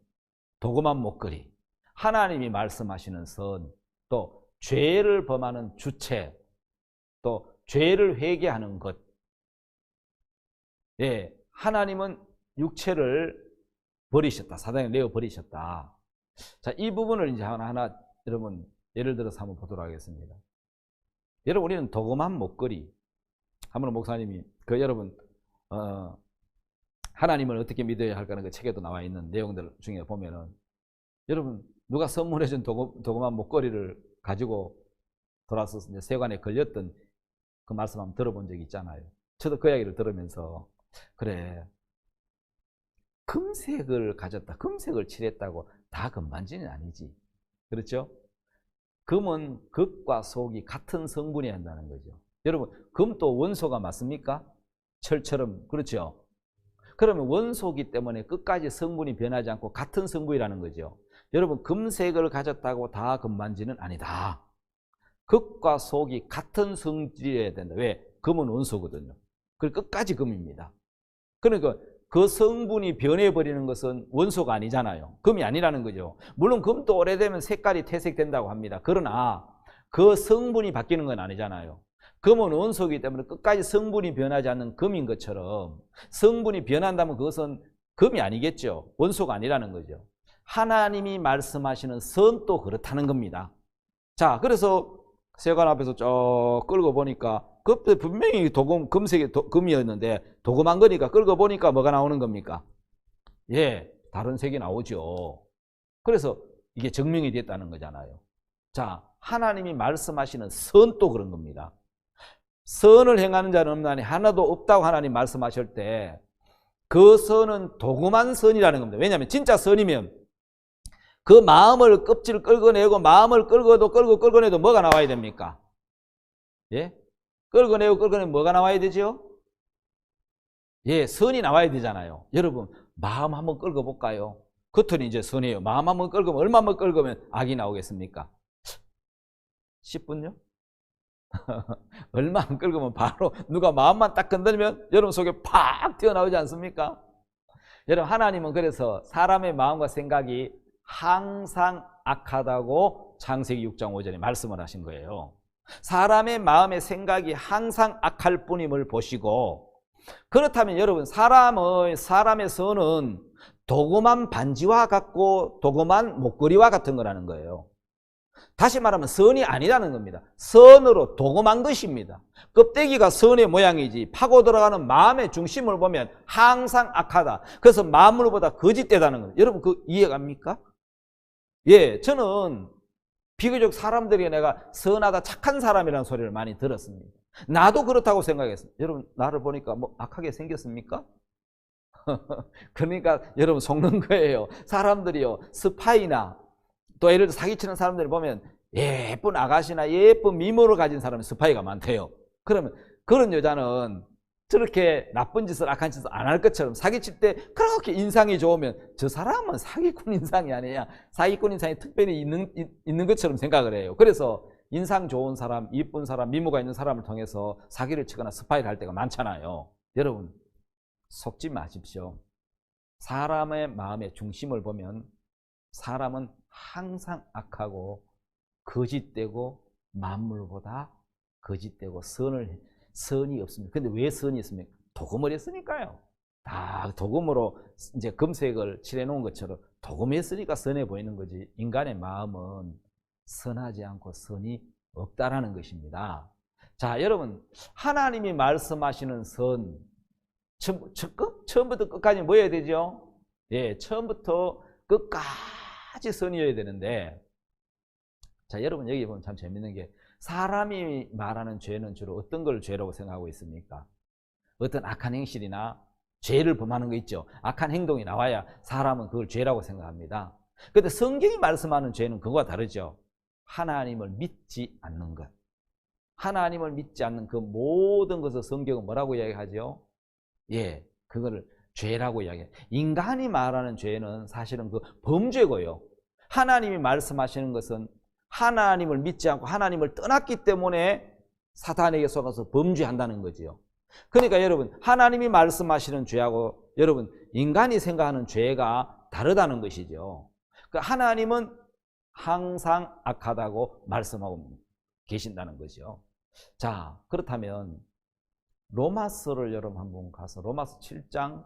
도금한 목걸이, 하나님이 말씀하시는 선, 또 죄를 범하는 주체, 또 죄를 회개하는 것. 예, 하나님은 육체를 버리셨다. 사단에 내어 버리셨다. 자, 이 부분을 이제 하나하나 여러분 예를 들어서 한번 보도록 하겠습니다. 여러분 우리는 도금한 목걸이. 한번 목사님이 여러분 하나님을 어떻게 믿어야 할까는 그 책에도 나와 있는 내용들 중에 보면은 여러분 누가 선물해준 도금한 목걸이를 가지고 돌아서 이제 세관에 걸렸던 그 말씀 한번 들어본 적이 있잖아요. 저도 그 이야기를 들으면서 그래, 금색을 가졌다, 금색을 칠했다고 다 금반지는 아니지. 그렇죠? 금은 극과 속이 같은 성분이 한다는 거죠. 여러분, 금도 원소가 맞습니까? 철처럼. 그렇죠? 그러면 원소기 때문에 끝까지 성분이 변하지 않고 같은 성분이라는 거죠. 여러분, 금색을 가졌다고 다 금반지는 아니다. 극과 속이 같은 성질이어야 된다. 왜? 금은 원소거든요. 그리고 끝까지 금입니다. 그러니까 그 성분이 변해버리는 것은 원소가 아니잖아요. 금이 아니라는 거죠. 물론 금도 오래되면 색깔이 퇴색된다고 합니다. 그러나 그 성분이 바뀌는 건 아니잖아요. 금은 원소이기 때문에 끝까지 성분이 변하지 않는 금인 것처럼 성분이 변한다면 그것은 금이 아니겠죠. 원소가 아니라는 거죠. 하나님이 말씀하시는 선도 그렇다는 겁니다. 자, 그래서 세관 앞에서 쭉 끌고 보니까 그때 분명히 금색이 금이었는데 도금한 거니까 끌고 보니까 뭐가 나오는 겁니까? 예, 다른 색이 나오죠. 그래서 이게 증명이 됐다는 거잖아요. 자, 하나님이 말씀하시는 선도 그런 겁니다. 선을 행하는 자는 없나니 하나도 없다고 하나님 말씀하실 때 그 선은 도금한 선이라는 겁니다. 왜냐하면 진짜 선이면 그 마음을 껍질을 끌어내고 마음을 끌어내도 뭐가 나와야 됩니까? 예? 끌어내면 뭐가 나와야 되죠? 예, 선이 나와야 되잖아요. 여러분, 마음 한번 끌어볼까요? 겉은 이제 선이에요. 마음 한번 끌면 얼마만 끌면 악이 나오겠습니까? 10분요? 얼마 안 끌면 바로 누가 마음만 딱 건드리면 여러분 속에 팍 튀어나오지 않습니까? 여러분, 하나님은 그래서 사람의 마음과 생각이 항상 악하다고 창세기 6장 5절에 말씀을 하신 거예요. 사람의 마음의 생각이 항상 악할 뿐임을 보시고, 그렇다면 여러분, 사람의 선은 도금한 반지와 같고 도금한 목걸이와 같은 거라는 거예요. 다시 말하면 선이 아니라는 겁니다. 선으로 도금한 것입니다. 껍데기가 선의 모양이지 파고 들어가는 마음의 중심을 보면 항상 악하다. 그래서 만물보다 거짓되다는 겁니다. 여러분, 그 이해갑니까? 예, 저는 비교적 사람들이 내가 선하다, 착한 사람이라는 소리를 많이 들었습니다. 나도 그렇다고 생각했습니다. 여러분, 나를 보니까 뭐 악하게 생겼습니까? 그러니까 여러분 속는 거예요. 사람들이요, 스파이나 또 예를 들어 사기치는 사람들을 보면 예쁜 아가씨나 예쁜 미모를 가진 사람이 스파이가 많대요. 그러면 그런 여자는 저렇게 나쁜 짓을, 악한 짓을 안 할 것처럼 사기칠 때 그렇게 인상이 좋으면 저 사람은 사기꾼 인상이 아니냐, 사기꾼 인상이 특별히 있는 것처럼 생각을 해요. 그래서 인상 좋은 사람, 이쁜 사람, 미모가 있는 사람을 통해서 사기를 치거나 스파이를 할 때가 많잖아요. 여러분, 속지 마십시오. 사람의 마음의 중심을 보면 사람은 항상 악하고 거짓되고 만물보다 거짓되고 선이 없습니다. 근데 왜 선이 있습니까? 도금을 했으니까요. 다 도금으로 이제 금색을 칠해 놓은 것처럼 도금했으니까 선해 보이는 거지. 인간의 마음은 선하지 않고 선이 없다라는 것입니다. 자, 여러분, 하나님이 말씀하시는 선, 처음부터 끝까지 뭐여야 되죠? 예, 처음부터 끝까지 선이어야 되는데, 자, 여러분, 여기 보면 참 재밌는 게 사람이 말하는 죄는 주로 어떤 걸 죄라고 생각하고 있습니까? 어떤 악한 행실이나 죄를 범하는 거 있죠. 악한 행동이 나와야 사람은 그걸 죄라고 생각합니다. 그런데 성경이 말씀하는 죄는 그거와 다르죠. 하나님을 믿지 않는 것. 하나님을 믿지 않는 그 모든 것을 성경은 뭐라고 이야기하죠? 예, 그거를 죄라고 이야기해요. 인간이 말하는 죄는 사실은 그 범죄고요. 하나님이 말씀하시는 것은 하나님을 믿지 않고 하나님을 떠났기 때문에 사탄에게 속아서 범죄한다는 거지요. 그러니까 여러분, 하나님이 말씀하시는 죄하고 여러분 인간이 생각하는 죄가 다르다는 것이죠. 그러니까 하나님은 항상 악하다고 말씀하고 계신다는 거죠. 자, 그렇다면 로마서를 여러분 한번 가서 로마서 7장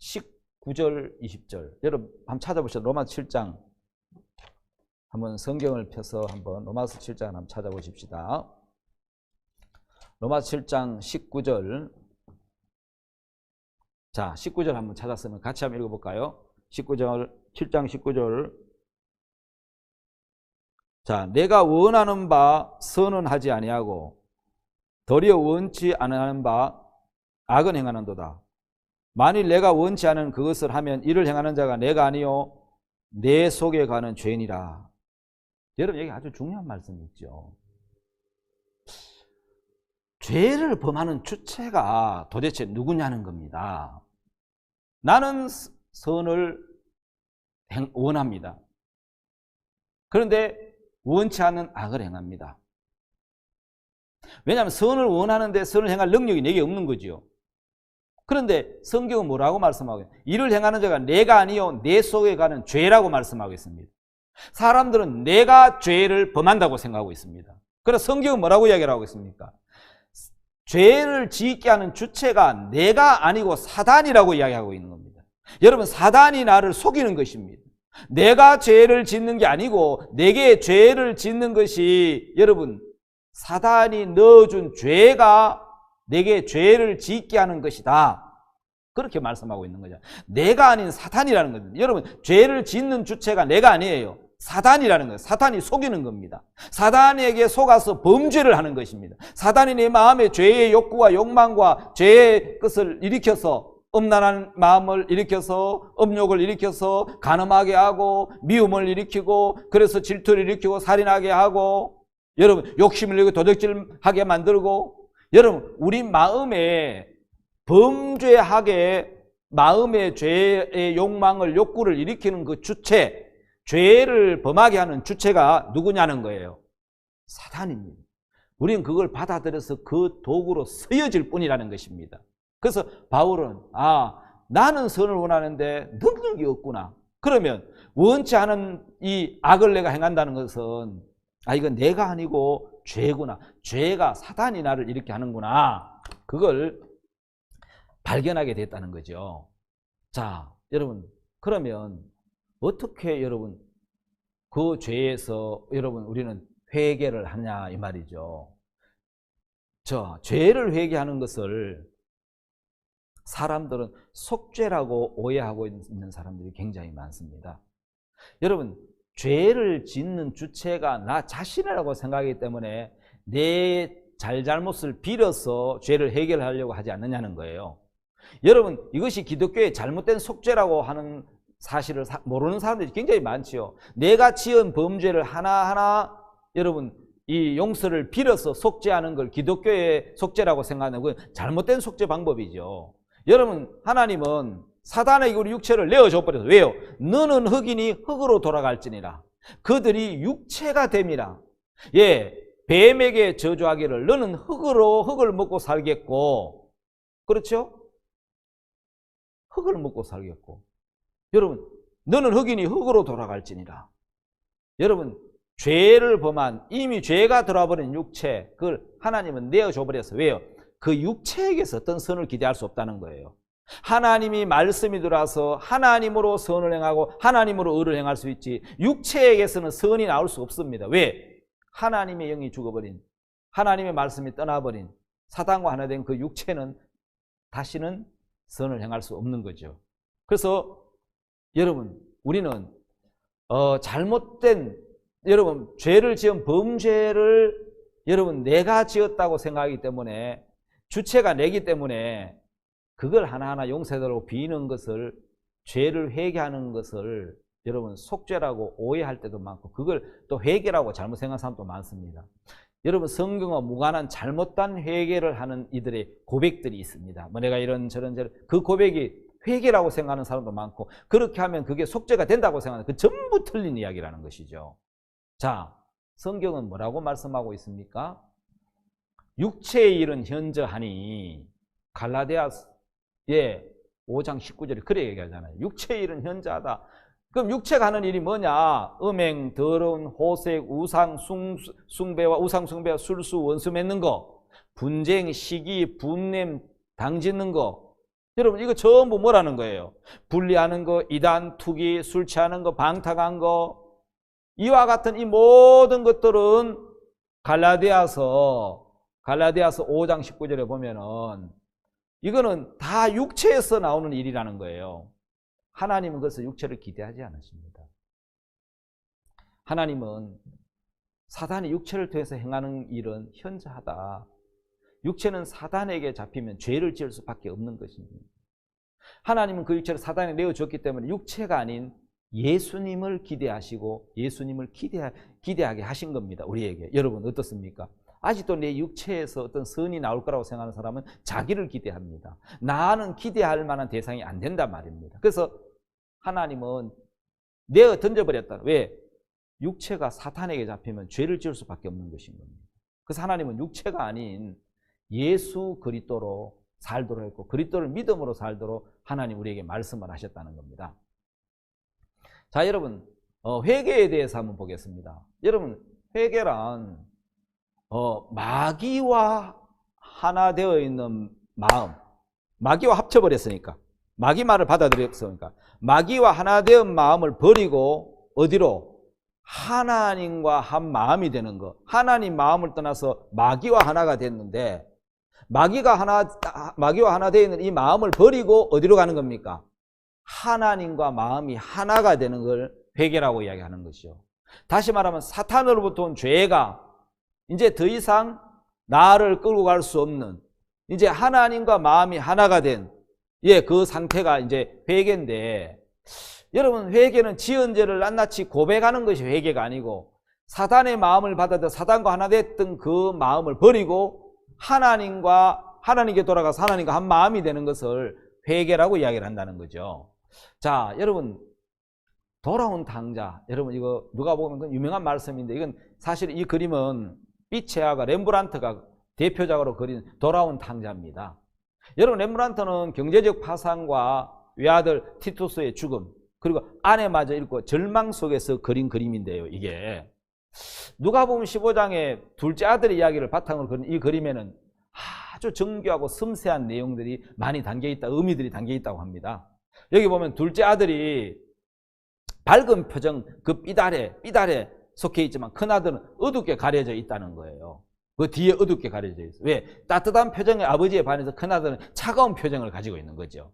19절 20절 여러분 한번 찾아보시죠. 로마서 7장 한번 성경을 펴서 한번 로마서 7장 한번 찾아보십시다. 로마서 7장 19절. 자, 19절 한번 찾았으면 같이 한번 읽어볼까요? 19절, 7장 19절. 자, 내가 원하는 바 선은 하지 아니하고 도리어 원치 않은 바 악은 행하는도다. 만일 내가 원치 않은 그것을 하면 이를 행하는 자가 내가 아니요 내 속에 가는 죄인이라. 여러분, 여기 아주 중요한 말씀이 있죠. 죄를 범하는 주체가 도대체 누구냐는 겁니다. 나는 선을 원합니다. 그런데 원치 않는 악을 행합니다. 왜냐하면 선을 원하는데 선을 행할 능력이 내게 없는 거죠. 그런데 성경은 뭐라고 말씀하고 있어요? 이를 행하는 자가 내가 아니요 내 속에 가는 죄라고 말씀하고 있습니다. 사람들은 내가 죄를 범한다고 생각하고 있습니다. 그래서 성경은 뭐라고 이야기를 하고 있습니까? 죄를 짓게 하는 주체가 내가 아니고 사단이라고 이야기하고 있는 겁니다. 여러분, 사단이 나를 속이는 것입니다. 내가 죄를 짓는 게 아니고 내게 죄를 짓는 것이, 여러분, 사단이 넣어준 죄가 내게 죄를 짓게 하는 것이다. 그렇게 말씀하고 있는 거죠. 내가 아닌 사탄이라는 겁니다. 여러분, 죄를 짓는 주체가 내가 아니에요. 사단이라는 거예요. 사탄이 속이는 겁니다. 사단에게 속아서 범죄를 하는 것입니다. 사단이 내 마음에 죄의 욕구와 욕망과 죄의 것을 일으켜서 음란한 마음을 일으켜서 음욕을 일으켜서 간음하게 하고 미움을 일으키고 그래서 질투를 일으키고 살인하게 하고 여러분 욕심을 일으키고 도둑질하게 만들고 여러분 우리 마음에 범죄하게 마음의 죄의 욕망을 욕구를 일으키는 그 주체 죄를 범하게 하는 주체가 누구냐는 거예요. 사단입니다. 우리는 그걸 받아들여서 그 도구로 쓰여질 뿐이라는 것입니다. 그래서 바울은 나는 선을 원하는데 능력이 없구나. 그러면 원치 않은 이 악을 내가 행한다는 것은 이건 내가 아니고 죄구나. 죄가 사단이 나를 이렇게 하는구나. 그걸 발견하게 됐다는 거죠. 자, 여러분 그러면 어떻게 여러분 그 죄에서 여러분 우리는 회개를 하냐 이 말이죠. 죄를 회개하는 것을 사람들은 속죄라고 오해하고 있는 사람들이 굉장히 많습니다. 여러분 죄를 짓는 주체가 나 자신이라고 생각하기 때문에 내 잘못을 빌어서 죄를 해결하려고 하지 않느냐는 거예요. 여러분 이것이 기독교의 잘못된 속죄라고 하는 사실을 모르는 사람들이 굉장히 많지요. 내가 지은 범죄를 하나하나 여러분 이 용서를 빌어서 속죄하는 걸 기독교의 속죄라고 생각하는 건 잘못된 속죄 방법이죠. 여러분 하나님은 사단에게 우리 육체를 내어줘 버려서 왜요? 너는 흙이니 흙으로 돌아갈지니라. 그들이 육체가 됨이라. 예, 뱀에게 저주하기를 너는 흙을 먹고 살겠고, 그렇죠? 흙을 먹고 살겠고. 여러분 너는 흙이니 흙으로 돌아갈지니라. 여러분 죄를 범한 이미 죄가 들어와버린 육체 그걸 하나님은 내어줘 버려서 왜요? 그 육체에게서 어떤 선을 기대할 수 없다는 거예요. 하나님이 말씀이 들어와서 하나님으로 선을 행하고 하나님으로 의를 행할 수 있지 육체에게서는 선이 나올 수 없습니다. 왜? 하나님의 영이 죽어버린 하나님의 말씀이 떠나버린 사단과 하나 된 그 육체는 다시는 선을 행할 수 없는 거죠. 그래서 여러분 우리는 잘못된 여러분 죄를 지은 범죄를 여러분 내가 지었다고 생각하기 때문에 주체가 내기 때문에 그걸 하나하나 용서해달라고 비는 것을 죄를 회개하는 것을 여러분 속죄라고 오해할 때도 많고 그걸 또 회개라고 잘못 생각하는 사람도 많습니다. 여러분 성경과 무관한 잘못된 회개를 하는 이들의 고백들이 있습니다. 뭐 내가 이런 저런 그 고백이 회개라고 생각하는 사람도 많고 그렇게 하면 그게 속죄가 된다고 생각하는 그 전부 틀린 이야기라는 것이죠. 자, 성경은 뭐라고 말씀하고 있습니까? 육체의 일은 현저하니 갈라디아서 5장 19절에 그래 얘기하잖아요. 육체의 일은 현저하다. 그럼 육체가 하는 일이 뭐냐? 음행, 더러운, 호색, 우상숭배와 술수, 원수 맺는 거, 분쟁, 시기, 분냄, 당짓는 거. 여러분 이거 전부 뭐라는 거예요? 분리하는 거, 이단, 투기, 술 취하는 거, 방탕한 거. 이와 같은 이 모든 것들은 갈라디아서 5장 19절에 보면은 이거는 다 육체에서 나오는 일이라는 거예요. 하나님은 그래서 육체를 기대하지 않으십니다. 하나님은 사단이 육체를 통해서 행하는 일은 현저하다. 육체는 사단에게 잡히면 죄를 지을 수밖에 없는 것입니다. 하나님은 그 육체를 사단에 내어줬기 때문에 육체가 아닌 예수님을 기대하시고 예수님을 기대하게 하신 겁니다. 우리에게. 여러분 어떻습니까? 아직도 내 육체에서 어떤 선이 나올 거라고 생각하는 사람은 자기를 기대합니다. 나는 기대할 만한 대상이 안 된단 말입니다. 그래서 하나님은 내어 던져버렸다. 왜? 육체가 사탄에게 잡히면 죄를 지을 수밖에 없는 것인 겁니다. 그래서 하나님은 육체가 아닌 예수 그리스도로 살도록 했고 그리스도를 믿음으로 살도록 하나님 우리에게 말씀을 하셨다는 겁니다. 자, 여러분 회개에 대해서 한번 보겠습니다. 여러분 회개란 마귀와 하나 되어 있는 마음, 마귀와 합쳐버렸으니까, 마귀 말을 받아들였으니까 마귀와 하나 된 마음을 버리고 어디로? 하나님과 한 마음이 되는 것. 하나님 마음을 떠나서 마귀와 하나가 됐는데 마귀와 하나 되어 있는 이 마음을 버리고 어디로 가는 겁니까? 하나님과 마음이 하나가 되는 걸 회개라고 이야기하는 것이죠. 다시 말하면 사탄으로부터 온 죄가 이제 더 이상 나를 끌고 갈 수 없는, 이제 하나님과 마음이 하나가 된 그 상태가 이제 회개인데, 여러분 회개는 지은 죄를 낱낱이 고백하는 것이 회개가 아니고 사단의 마음을 받아들여 사단과 하나 됐던 그 마음을 버리고 하나님께 돌아가서 하나님과 한 마음이 되는 것을 회개라고 이야기를 한다는 거죠. 자, 여러분 돌아온 탕자, 여러분 이거 누가 보면 유명한 말씀인데, 이건 사실 이 그림은 피체아가 렘브란트가 대표작으로 그린 돌아온 탕자입니다. 여러분 렘브란트는 경제적 파산과 외아들 티투스의 죽음, 그리고 아내마저 잃고 절망 속에서 그린 그림인데요. 이게 누가복음 15장에 둘째 아들의 이야기를 바탕으로 그린 이 그림에는 아주 정교하고 섬세한 내용들이 많이 담겨있다, 의미들이 담겨있다고 합니다. 여기 보면 둘째 아들이 밝은 표정, 그 삐달에 속해 있지만 큰아들은 어둡게 가려져 있다는 거예요. 그 뒤에 어둡게 가려져 있어요. 왜? 따뜻한 표정의 아버지에 반해서 큰아들은 차가운 표정을 가지고 있는 거죠.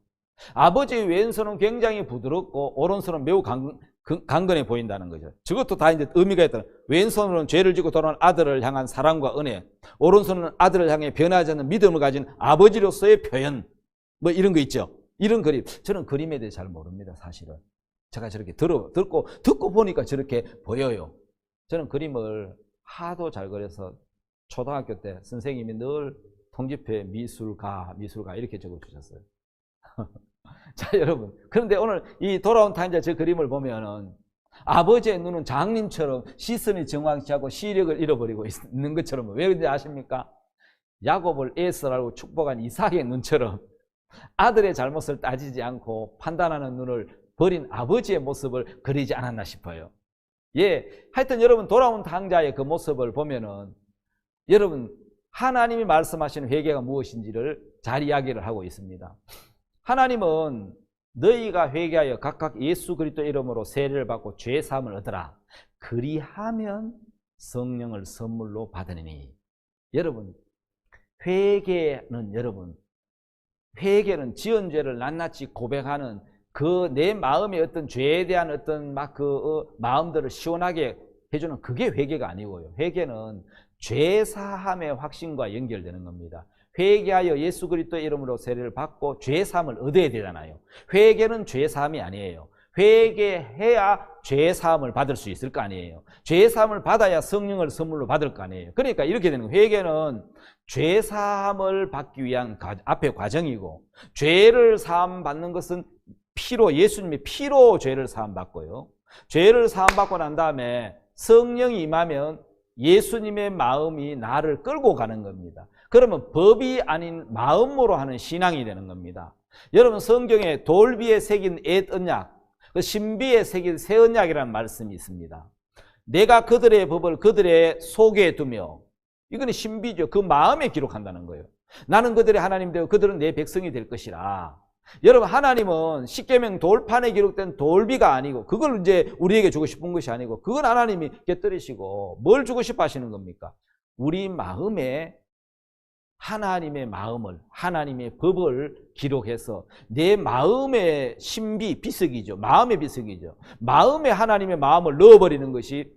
아버지의 왼손은 굉장히 부드럽고 오른손은 매우 강건해 보인다는 거죠. 저것도 다 이제 의미가 있다. 왼손으로는 죄를 지고 돌아온 아들을 향한 사랑과 은혜, 오른손은 아들을 향해 변하지 않는 믿음을 가진 아버지로서의 표현, 뭐 이런 거 있죠. 이런 그림. 저는 그림에 대해 잘 모릅니다, 사실은. 제가 저렇게 듣고 보니까 저렇게 보여요. 저는 그림을 하도 잘 그려서 초등학교 때 선생님이 늘 통지표에 미술가 이렇게 적어주셨어요. 자, 여러분, 그런데 오늘 이 돌아온 탕자 저 그림을 보면은 아버지의 눈은 장님처럼 시선이 정확치 않고 시력을 잃어버리고 있는 것처럼, 왜 그런지 아십니까? 야곱을 에서라고 축복한 이삭의 눈처럼 아들의 잘못을 따지지 않고 판단하는 눈을 버린 아버지의 모습을 그리지 않았나 싶어요. 하여튼 여러분 돌아온 탕자의 그 모습을 보면은 여러분 하나님이 말씀하시는 회개가 무엇인지를 잘 이야기를 하고 있습니다. 하나님은 너희가 회개하여 각각 예수 그리스도 이름으로 세례를 받고 죄 사함을 얻으라. 그리하면 성령을 선물로 받으니. 여러분 회개는 지은 죄를 낱낱이 고백하는 그 내 마음의 어떤 죄에 대한 어떤 마음들을 시원하게 해주는 그게 회개가 아니고요. 회개는 죄 사함의 확신과 연결되는 겁니다. 회개하여 예수 그리스도의 이름으로 세례를 받고 죄 사함을 얻어야 되잖아요. 회개는 죄 사함이 아니에요. 회개해야 죄 사함을 받을 수 있을 거 아니에요. 죄 사함을 받아야 성령을 선물로 받을 거 아니에요. 그러니까 이렇게 되는 거예요. 회개는 죄 사함을 받기 위한 앞의 과정이고, 죄를 사함 받는 것은 예수님의 피로 죄를 사함 받고요. 죄를 사함 받고 난 다음에 성령이 임하면 예수님의 마음이 나를 끌고 가는 겁니다. 그러면 법이 아닌 마음으로 하는 신앙이 되는 겁니다. 여러분 성경에 돌비에 새긴 옛 언약, 그 신비에 새긴 새 언약이라는 말씀이 있습니다. 내가 그들의 법을 그들의 속에 두며, 이거는 신비죠. 그 마음에 기록한다는 거예요. 나는 그들의 하나님 되고 그들은 내 백성이 될 것이라. 여러분 하나님은 십계명 돌판에 기록된 돌비가 아니고, 그걸 이제 우리에게 주고 싶은 것이 아니고, 그건 하나님이 깨뜨리시고 뭘 주고 싶어 하시는 겁니까? 우리 마음에 하나님의 마음을, 하나님의 법을 기록해서 내 마음의 신비, 비석이죠. 마음의 비석이죠. 마음에 하나님의 마음을 넣어버리는 것이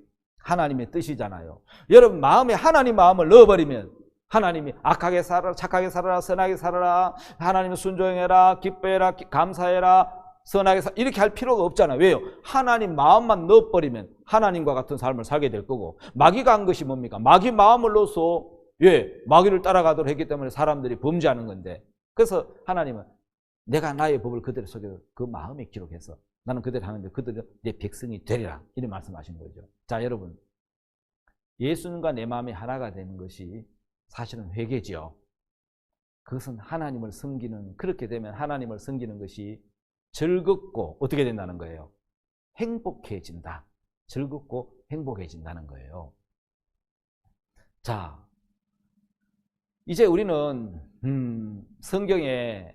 하나님의 뜻이잖아요. 여러분 마음에 하나님 마음을 넣어버리면 하나님이 악하게 살아라, 착하게 살아라, 선하게 살아라, 하나님 순종해라, 기뻐해라, 감사해라, 선하게 살아라 이렇게 할 필요가 없잖아요. 왜요? 하나님 마음만 넣어버리면 하나님과 같은 삶을 살게 될 거고, 마귀가 한 것이 뭡니까? 마귀 마음을 넣어서 마귀를 따라가도록 했기 때문에 사람들이 범죄하는 건데, 그래서 하나님은 내가 나의 법을 그대로 속여 그 마음에 기록해서 나는 그대로 하는데 그대로 내 백성이 되리라 이런 말씀하신 거죠. 자, 여러분 예수님과 내 마음이 하나가 되는 것이 사실은 회개지요. 그것은 하나님을 섬기는, 그렇게 되면 하나님을 섬기는 것이 즐겁고 어떻게 된다는 거예요? 행복해진다. 즐겁고 행복해진다는 거예요. 자, 이제 우리는 성경에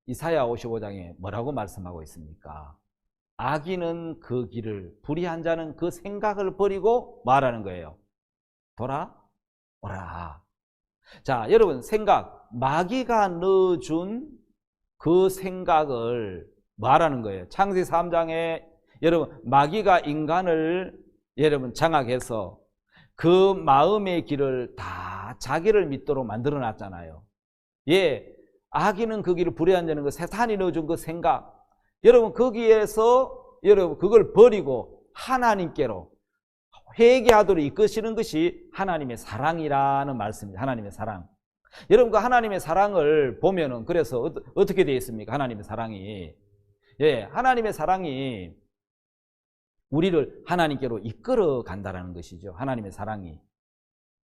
이사야 55장에 뭐라고 말씀하고 있습니까? 악인은 그 길을, 불의한 자는 그 생각을 버리고 말하는 거예요. 돌아오라. 자, 여러분 생각, 마귀가 넣어준 그 생각을 말하는 거예요. 창세기 3장에 여러분 마귀가 인간을 여러분 장악해서 그 마음의 길을 다 자기를 믿도록 만들어 놨잖아요. 악인은 그 길을, 불의한 자는 그 세상이 넣어준 그 생각, 여러분 거기에서 여러분 그걸 버리고 하나님께로 회개하도록 이끄시는 것이 하나님의 사랑이라는 말씀입니다. 하나님의 사랑. 여러분 그 하나님의 사랑을 보면은 그래서 어떻게 되어 있습니까? 하나님의 사랑이 하나님의 사랑이 우리를 하나님께로 이끌어 간다라는 것이죠. 하나님의 사랑이.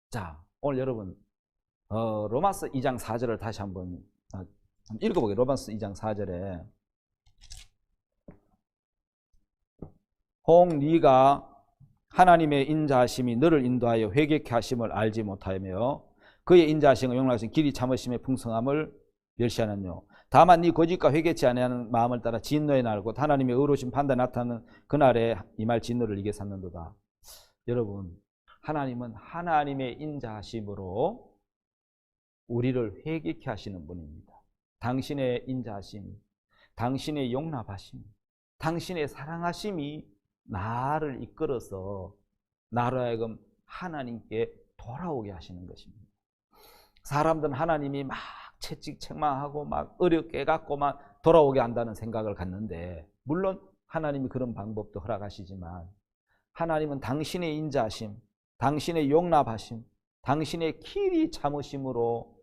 자, 오늘 여러분 로마서 2장 4절을 다시 한번 읽어보게요. 로마서 2장 4절에 혹 네가 하나님의 인자하심이 너를 인도하여 회개케 하심을 알지 못하며 그의 인자하심과 용납하심 길이 참으심의 풍성함을 멸시하느뇨. 다만 네 거짓과 회개치 아니하는 마음을 따라 진노의 날 곧 하나님의 의로우신 판단 나타나는 그날에 이 말 진노를 이겨 삼는도다. 여러분 하나님은 하나님의 인자하심으로 우리를 회개케 하시는 분입니다. 당신의 인자하심, 당신의 용납하심, 당신의 사랑하심이 나를 이끌어서 나로 하여금 하나님께 돌아오게 하시는 것입니다. 사람들은 하나님이 막 채찍 책망하고 막 어렵게 갖고 막 돌아오게 한다는 생각을 갖는데, 물론 하나님이 그런 방법도 허락하시지만 하나님은 당신의 인자하심, 당신의 용납하심, 당신의 길이 참으심으로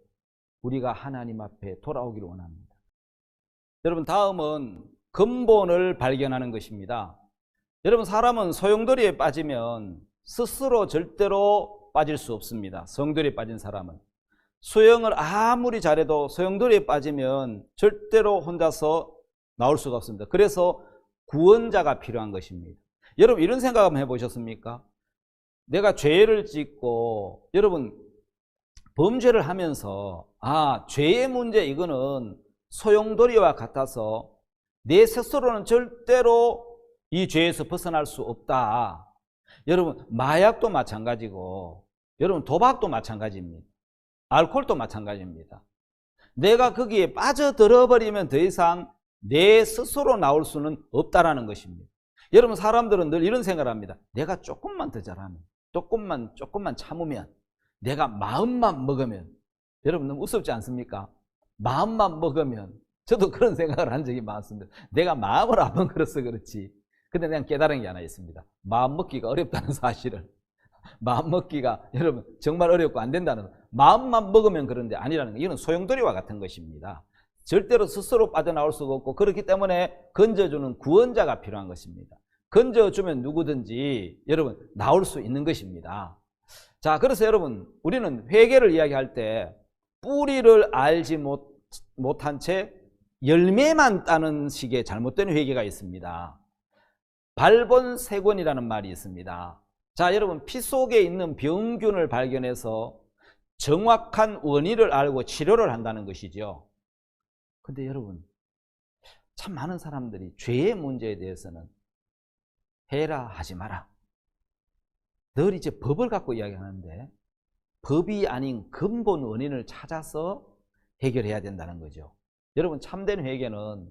우리가 하나님 앞에 돌아오기를 원합니다. 여러분 다음은 근본을 발견하는 것입니다. 여러분 사람은 소용돌이에 빠지면 스스로 절대로 빠질 수 없습니다. 소용돌이에 빠진 사람은 수영을 아무리 잘해도 소용돌이에 빠지면 절대로 혼자서 나올 수가 없습니다. 그래서 구원자가 필요한 것입니다. 여러분 이런 생각 한번 해보셨습니까? 내가 죄를 짓고 여러분 범죄를 하면서 죄의 문제 이거는 소용돌이와 같아서 내 스스로는 절대로 이 죄에서 벗어날 수 없다. 여러분 마약도 마찬가지고 여러분 도박도 마찬가지입니다. 알코올도 마찬가지입니다. 내가 거기에 빠져들어 버리면 더 이상 내 스스로 나올 수는 없다라는 것입니다. 여러분 사람들은 늘 이런 생각을 합니다. 내가 조금만 더 잘하면, 조금만 참으면, 내가 마음만 먹으면, 여러분 너무 우습지 않습니까? 마음만 먹으면, 저도 그런 생각을 한 적이 많습니다. 내가 마음을 안 먹어서 그렇지. 근데 내가 깨달은 게 하나 있습니다. 마음 먹기가 어렵다는 사실을. 마음 먹기가 여러분 정말 어렵고 안 된다는, 마음만 먹으면 그런데 아니라는 거. 이건 소용돌이와 같은 것입니다. 절대로 스스로 빠져나올 수가 없고, 그렇기 때문에 건져주는 구원자가 필요한 것입니다. 건져주면 누구든지 여러분 나올 수 있는 것입니다. 자, 그래서 여러분 우리는 회개를 이야기할 때 뿌리를 알지 못한 채 열매만 따는 식의 잘못된 회개가 있습니다. 발본색원이라는 말이 있습니다. 자, 여러분 피 속에 있는 병균을 발견해서 정확한 원인을 알고 치료를 한다는 것이죠. 근데 여러분 참 많은 사람들이 죄의 문제에 대해서는 해라 하지 마라, 늘 이제 법을 갖고 이야기하는데 법이 아닌 근본 원인을 찾아서 해결해야 된다는 거죠. 여러분 참된 회개는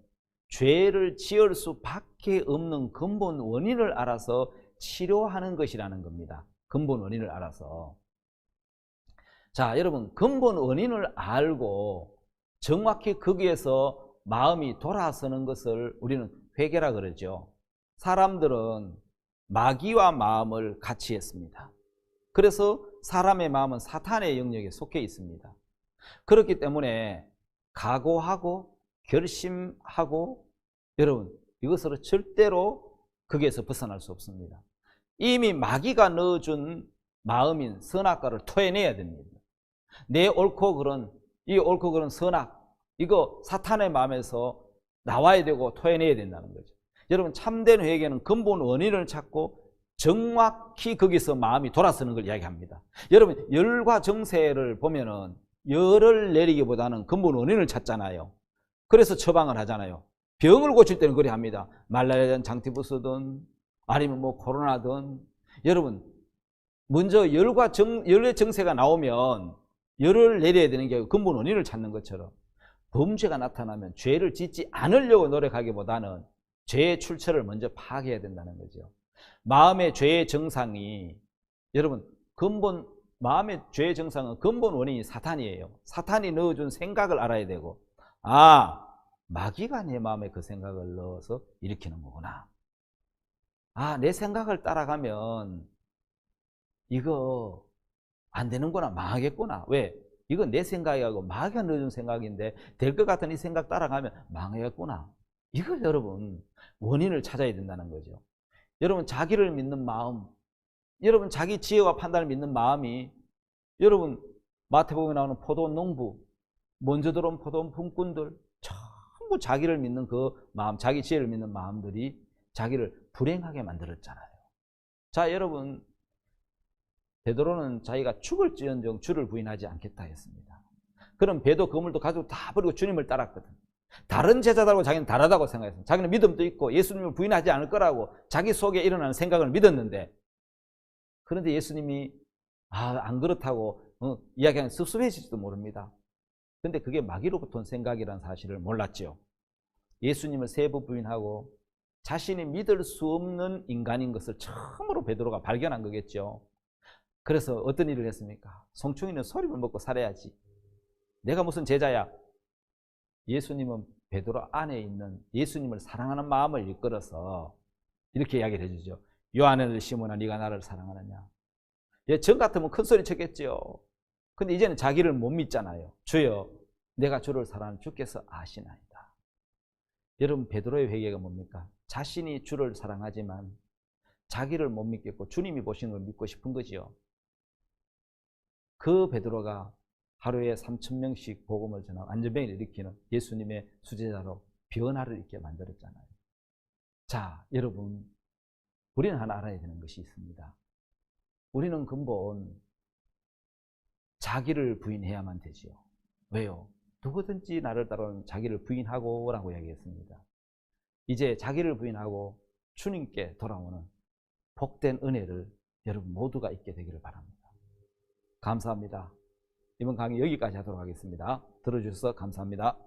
죄를 지을 수밖에 없는 근본 원인을 알아서 치료하는 것이라는 겁니다. 근본 원인을 알아서. 자, 여러분, 근본 원인을 알고 정확히 거기에서 마음이 돌아서는 것을 우리는 회개라 그러죠. 사람들은 마귀와 마음을 같이 했습니다. 그래서 사람의 마음은 사탄의 영역에 속해 있습니다. 그렇기 때문에 각오하고 결심하고 여러분 이것으로 절대로 거기에서 벗어날 수 없습니다. 이미 마귀가 넣어준 마음인 선악과를 토해내야 됩니다. 내 옳고 그른 이 옳고 그른 선악 이거 사탄의 마음에서 나와야 되고 토해내야 된다는 거죠. 여러분 참된 회개는 근본 원인을 찾고 정확히 거기서 마음이 돌아서는 걸 이야기합니다. 여러분 열과 정세를 보면은 열을 내리기보다는 근본 원인을 찾잖아요. 그래서 처방을 하잖아요. 병을 고칠 때는 그래 합니다. 말라리아든 장티푸스든 아니면 뭐 코로나든 여러분 먼저 열의 정세가 나오면 열을 내려야 되는 게 근본 원인을 찾는 것처럼 범죄가 나타나면 죄를 짓지 않으려고 노력하기보다는 죄의 출처를 먼저 파악해야 된다는 거죠. 마음의 죄의 정상이 여러분 마음의 죄의 정상은 근본 원인이 사탄이에요. 사탄이 넣어준 생각을 알아야 되고 마귀가 내 마음에 그 생각을 넣어서 일으키는 거구나. 내 생각을 따라가면 이거 안 되는구나. 망하겠구나. 왜? 이건 내 생각이고 마귀가 넣어준 생각인데 될 것 같은 이 생각 따라가면 망하겠구나. 이걸 여러분 원인을 찾아야 된다는 거죠. 여러분 자기를 믿는 마음, 여러분 자기 지혜와 판단을 믿는 마음이 여러분 마태복음에 나오는 포도원 농부, 먼저 들어온 포도원 품꾼들 전부 자기를 믿는 그 마음, 자기 지혜를 믿는 마음들이 자기를 불행하게 만들었잖아요. 자 여러분 베드로는 자기가 죽을지언정 주를 부인하지 않겠다 했습니다. 그럼 배도 그물도 가지고 다 버리고 주님을 따랐거든. 다른 제자들하고 자기는 다르다고 생각했습니다. 자기는 믿음도 있고 예수님을 부인하지 않을 거라고 자기 속에 일어나는 생각을 믿었는데 그런데 예수님이 안 그렇다고 이야기하는 섭섭해질지도 모릅니다. 근데 그게 마귀로부터 온 생각이라는 사실을 몰랐죠. 예수님을 세 번 부인하고 자신이 믿을 수 없는 인간인 것을 처음으로 베드로가 발견한 거겠죠. 그래서 어떤 일을 했습니까? 송충이는 소림을 먹고 살아야지. 내가 무슨 제자야? 예수님은 베드로 안에 있는 예수님을 사랑하는 마음을 이끌어서 이렇게 이야기를 해주죠. 요한을 시몬아 네가 나를 사랑하느냐? 전 같으면 큰 소리 쳤겠죠. 근데 이제는 자기를 못 믿잖아요. 주여 내가 주를 사랑하는 주께서 아시나이다. 여러분 베드로의 회개가 뭡니까? 자신이 주를 사랑하지만 자기를 못 믿겠고 주님이 보시는 걸 믿고 싶은 거지요. 그 베드로가 하루에 3,000명씩 복음을 전하고 안전병을 일으키는 예수님의 수제자로 변화를 있게 만들었잖아요. 자, 여러분 우리는 하나 알아야 되는 것이 있습니다. 우리는 근본 자기를 부인해야만 되지요. 왜요? 누구든지 나를 따르는 자기를 부인하고 라고 이야기했습니다. 이제 자기를 부인하고 주님께 돌아오는 복된 은혜를 여러분 모두가 있게 되기를 바랍니다. 감사합니다. 이번 강의 여기까지 하도록 하겠습니다. 들어주셔서 감사합니다.